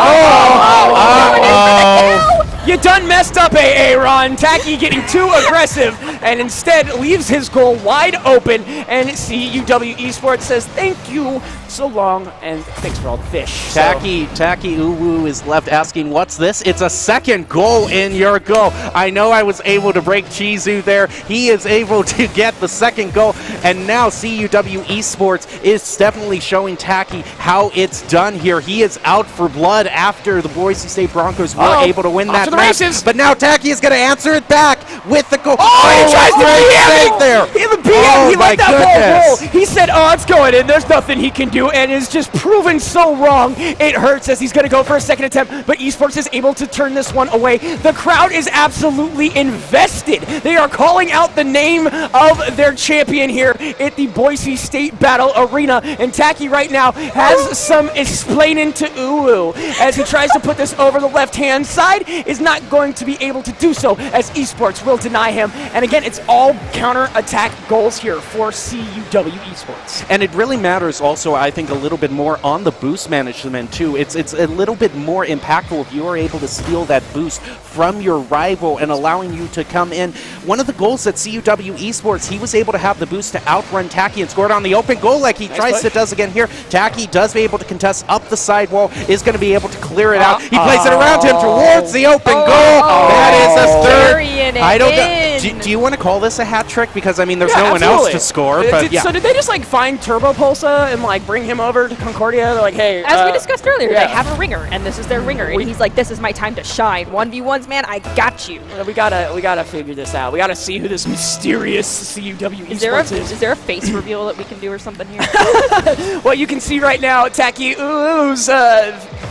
You done messed up, Ron. Tacky getting too aggressive and instead leaves his goal wide open, and CUW Esports says thank you so long and thanks for all the fish. Tacky Uwu is left asking, what's this? It's a second goal in your goal. I know I was able to break Chizu there. He is able to get the second goal, and now CUW Esports is definitely showing Tacky how it's done here. He is out for blood after the Boise State Broncos were able to win that match. But now Tacky is going to answer it back with the goal. He tries to BM it there. He let that ball roll. He said, it's going in. There's nothing he can do, and is just proven so wrong. It hurts as he's going to go for a second attempt, but Esports is able to turn this one away. The crowd is absolutely invested. They are calling out the name of their champion here at the Boise State Battle Arena, and Tacky right now has some explaining to Uwu as he tries to put this over the left-hand side. Is not going to be able to do so as Esports will deny him. And again, it's all counter-attack goals here for CUW Esports. And it really matters also, I think, a little bit more on the boost management too. It's a little bit more impactful if you are able to steal that boost from your rival and allowing you to come in. One of the goals at CUW Esports, he was able to have the boost to outrun Tacky and scored on the open goal like he does again here. Tacky does be able to contest up the sidewall, is going to be able to clear it out. He plays it around him towards the open goal. That is a third. I don't know. Do you want to call this a hat trick? Because, I mean, there's no one else to score. But So did they just, find Turbo Pulsa and, bring him over to Concordia? They're like, hey. As we discussed earlier, they have a ringer, and this is their ringer. And he's like, this is my time to shine. 1v1s, man, I got you. We gotta figure this out. We gotta see who this mysterious CUW Esports is. Is there a face reveal that we can do or something here? Well, you can see right now, Tacky Uwu's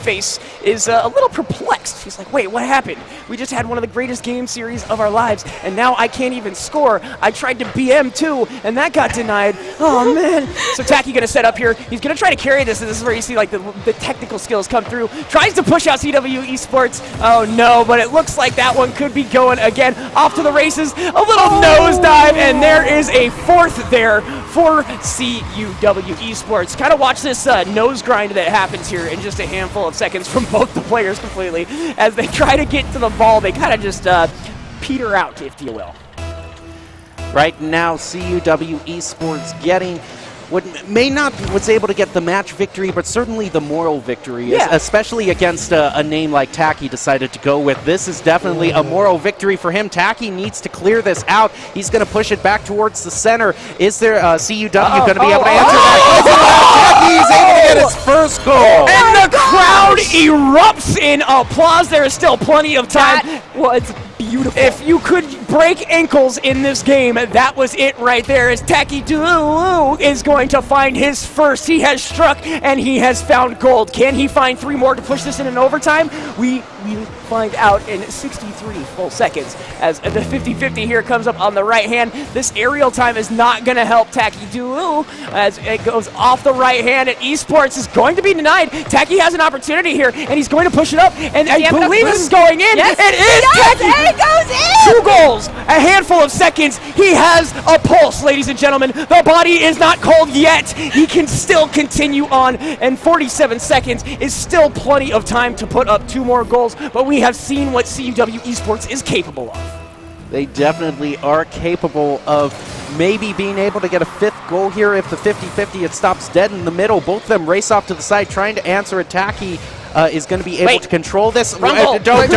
face is a little perplexed. He's like, wait, what happened? We just had one of the greatest game series of our lives, and now I can't even score. I tried to BM too, and that got denied. Oh, man. So Tacky going to set up here. He's going to try to carry this, and this is where you see the technical skills come through. Tries to push out CUW Esports. Oh, no, but it looks like that one could be going again. Off to the races. A little nosedive, and there is a fourth there for CUW Esports. Kind of watch this nose grind that happens here in just a handful of seconds from both the players completely. As they try to get to the ball, they kind of just peter out, if you will. Right now, CUW Esports getting may not was able to get the match victory, but certainly the moral victory, Yeah. especially against a name like Tacky decided to go with. This is definitely a moral victory for him. Tacky needs to clear this out. He's going to push it back towards the center. Is there CUW going to be able to answer that? Tacky's able to get his first goal. And the crowd erupts in applause. There is still plenty of time. That was beautiful. If you could break ankles in this game, that was it right there. As Tacky Dulu is going to find his first. He has struck and he has found gold. Can he find 3 more to push this in an overtime? We will find out in 63 full seconds. As the 50-50 here comes up on the right hand. This aerial time is not going to help Tacky Dulu as it goes off the right hand, and Esports is going to be denied. Tacky has an opportunity here, and he's going to push it up, and I believe this is going in. Yes, it is Tacky. it goes in! 2 goals, a handful of seconds. He has a pulse, ladies and gentlemen. The body is not cold yet. He can still continue on, and 47 seconds is still plenty of time to put up 2 more goals, but we have seen what CUW Esports is capable of. They definitely are capable of maybe being able to get a 5th goal here if the 50-50 it stops dead in the middle. Both of them race off to the side trying to answer a Tacky. Is going to be able to control this. Don't. Okay,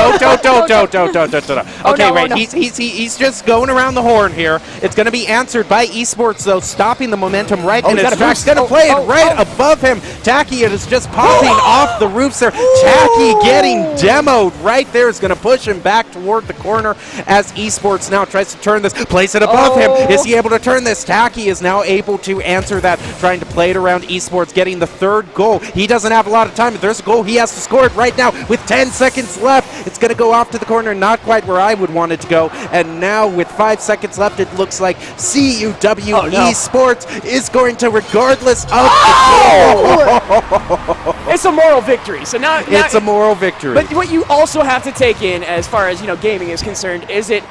no. He's just going around the horn here. It's going to be answered by Esports, though, stopping the momentum right in his tracks. Going to play it right above him. Tacky, it is just popping off the roofs there. Tacky getting demoed right there is going to push him back toward the corner as Esports now tries to turn this, place it above him. Is he able to turn this? Tacky is now able to answer that, trying to play it around Esports, getting the 3rd goal. He doesn't have a lot of time. If there's a goal, he has to score it right now with 10 seconds left. It's going to go off to the corner, not quite where I would want it to go. And now with 5 seconds left, it looks like CUW Esports is going to, regardless of the goal. It's a moral victory. So now it's a moral victory. But what you also have to take in, as far as gaming is concerned, is it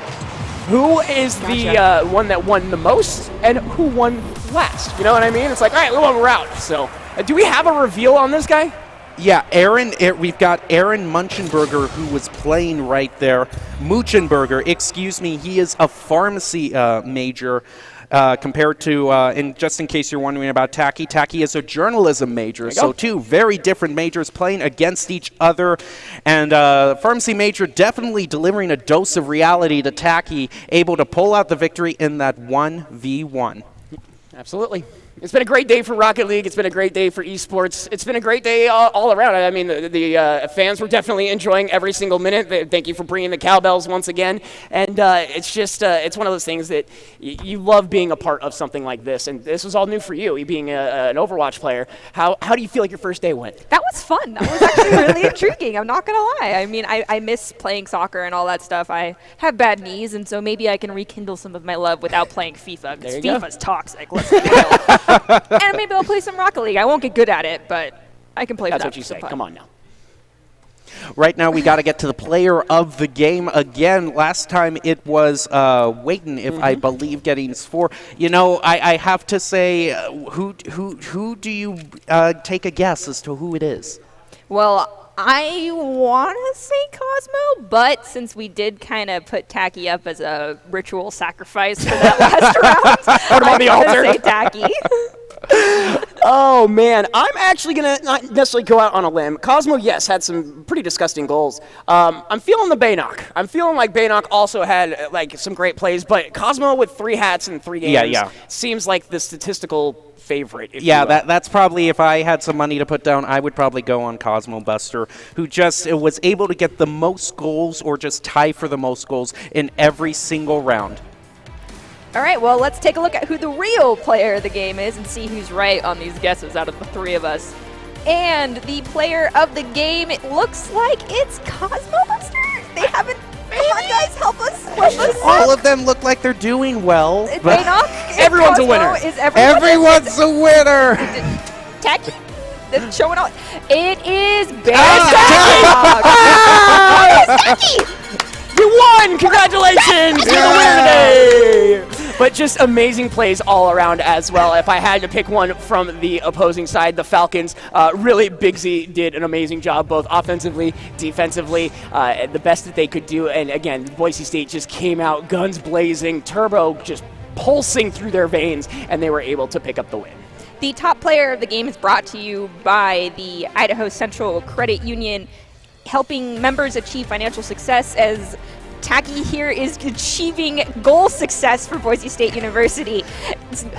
who is the one that won the most and who won last? You know what I mean? It's like, all right, we're out. So do we have a reveal on this guy? Yeah, we've got Aaron Munchenberger, who was playing right there. Munchenberger, excuse me, he is a pharmacy major compared to, and just in case you're wondering about Tacky, Tacky is a journalism major. So 2 very different majors playing against each other. And pharmacy major definitely delivering a dose of reality to Tacky, able to pull out the victory in that 1v1. Absolutely. It's been a great day for Rocket League. It's been a great day for esports. It's been a great day all around. I mean, the fans were definitely enjoying every single minute. Thank you for bringing the cowbells once again. And it's just, it's one of those things that you love being a part of something like this. And this was all new for you being an Overwatch player. How do you feel like your first day went? That was fun. That was actually really intriguing. I'm not going to lie. I mean, I miss playing soccer and all that stuff. I have bad knees, and so maybe I can rekindle some of my love without playing FIFA, because FIFA's toxic. Let's be real. And maybe I'll play some Rocket League. I won't get good at it, but I can play That's without what you say. some fun. Come on now. Right now, we got to get to the player of the game again. Last time it was Waiton, if I believe, getting 4. You know, I have to say, who do you take a guess as to who it is? Well, I want to say Cosmo, but since we did kind of put Tacky up as a ritual sacrifice for that last round, Put him on the I'm altar. gonna say Tacky. Oh, man. I'm actually going to not necessarily go out on a limb. Cosmo, yes, had some pretty disgusting goals. I'm feeling the Baynock. I'm feeling like Baynock also had like some great plays, but Cosmo with 3 hats in 3 games seems like the statistical favorite. Yeah, that's probably, if I had some money to put down, I would probably go on Cosmo Buster, who just was able to get the most goals or just tie for the most goals in every single round. All right, well, let's take a look at who the real player of the game is and see who's right on these guesses out of the 3 of us. And the player of the game, it looks like it's Cosmo Buster. They haven't... Come on, guys, help us. All of them look like they're doing well. Everyone's a winner. Everyone's a winner. Tacky? That's showing out. It is Tacky. You won! Congratulations! You're the winner today! But just amazing plays all around as well. If I had to pick one from the opposing side, the Falcons, really Big Z did an amazing job both offensively, defensively, the best that they could do. And again, Boise State just came out guns blazing, turbo just pulsing through their veins, and they were able to pick up the win. The top player of the game is brought to you by the Idaho Central Credit Union, helping members achieve financial success as Tacky here is achieving goal success for Boise State University.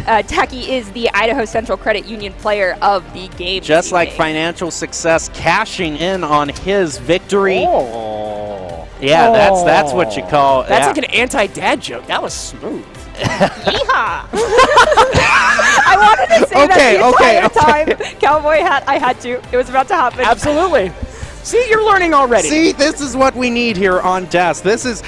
Tacky is the Idaho Central Credit Union player of the game. Just like financial success, cashing in on his victory. Oh. Yeah, that's what you call. That's like an anti-dad joke. That was smooth. Yeehaw! I wanted to say that the entire time. Cowboy hat, I had to. It was about to happen. Absolutely. See, you're learning already. See, this is what we need here on Desk. This is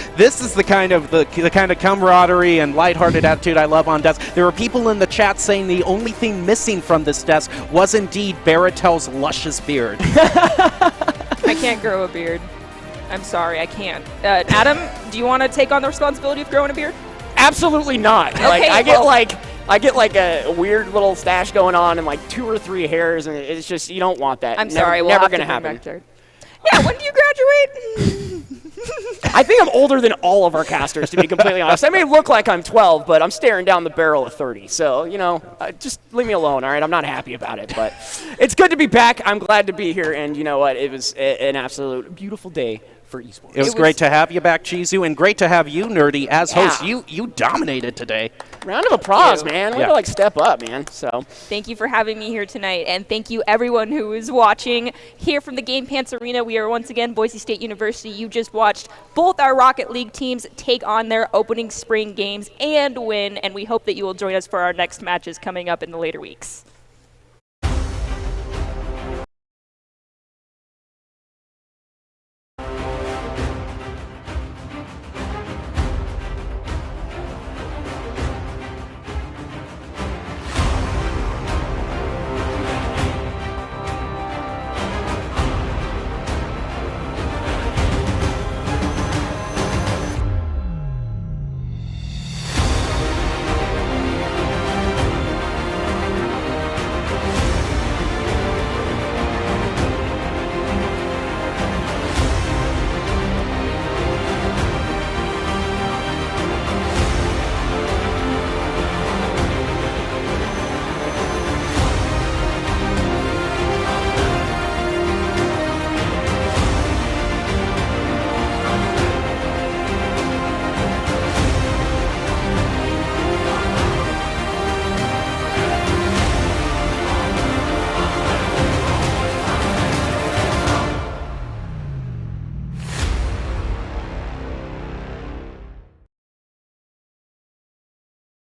the kind of camaraderie and lighthearted attitude I love on Desk. There are people in the chat saying the only thing missing from this desk was indeed Baratel's luscious beard. I can't grow a beard. I'm sorry, I can't. Adam, do you want to take on the responsibility of growing a beard? Absolutely not. Okay, I get like a weird little stash going on and like 2 or 3 hairs, and it's just, you don't want that. I'm sorry, we'll never have gonna to happen. back there. Yeah, when do you graduate? I think I'm older than all of our casters, to be completely honest. I may look like I'm 12, but I'm staring down the barrel of 30. So, just leave me alone, all right? I'm not happy about it, but it's good to be back. I'm glad to be here, and you know what? It was an absolute beautiful day for esports. It was great to have you back, Chizu, and great to have you, Nerdy, as host. You dominated today. Round of applause, man. Way to step up, man. So thank you for having me here tonight, and thank you everyone who is watching here from the Game Pants Arena. We are once again Boise State University. You just watched both our Rocket League teams take on their opening spring games and win, and we hope that you will join us for our next matches coming up in the later weeks.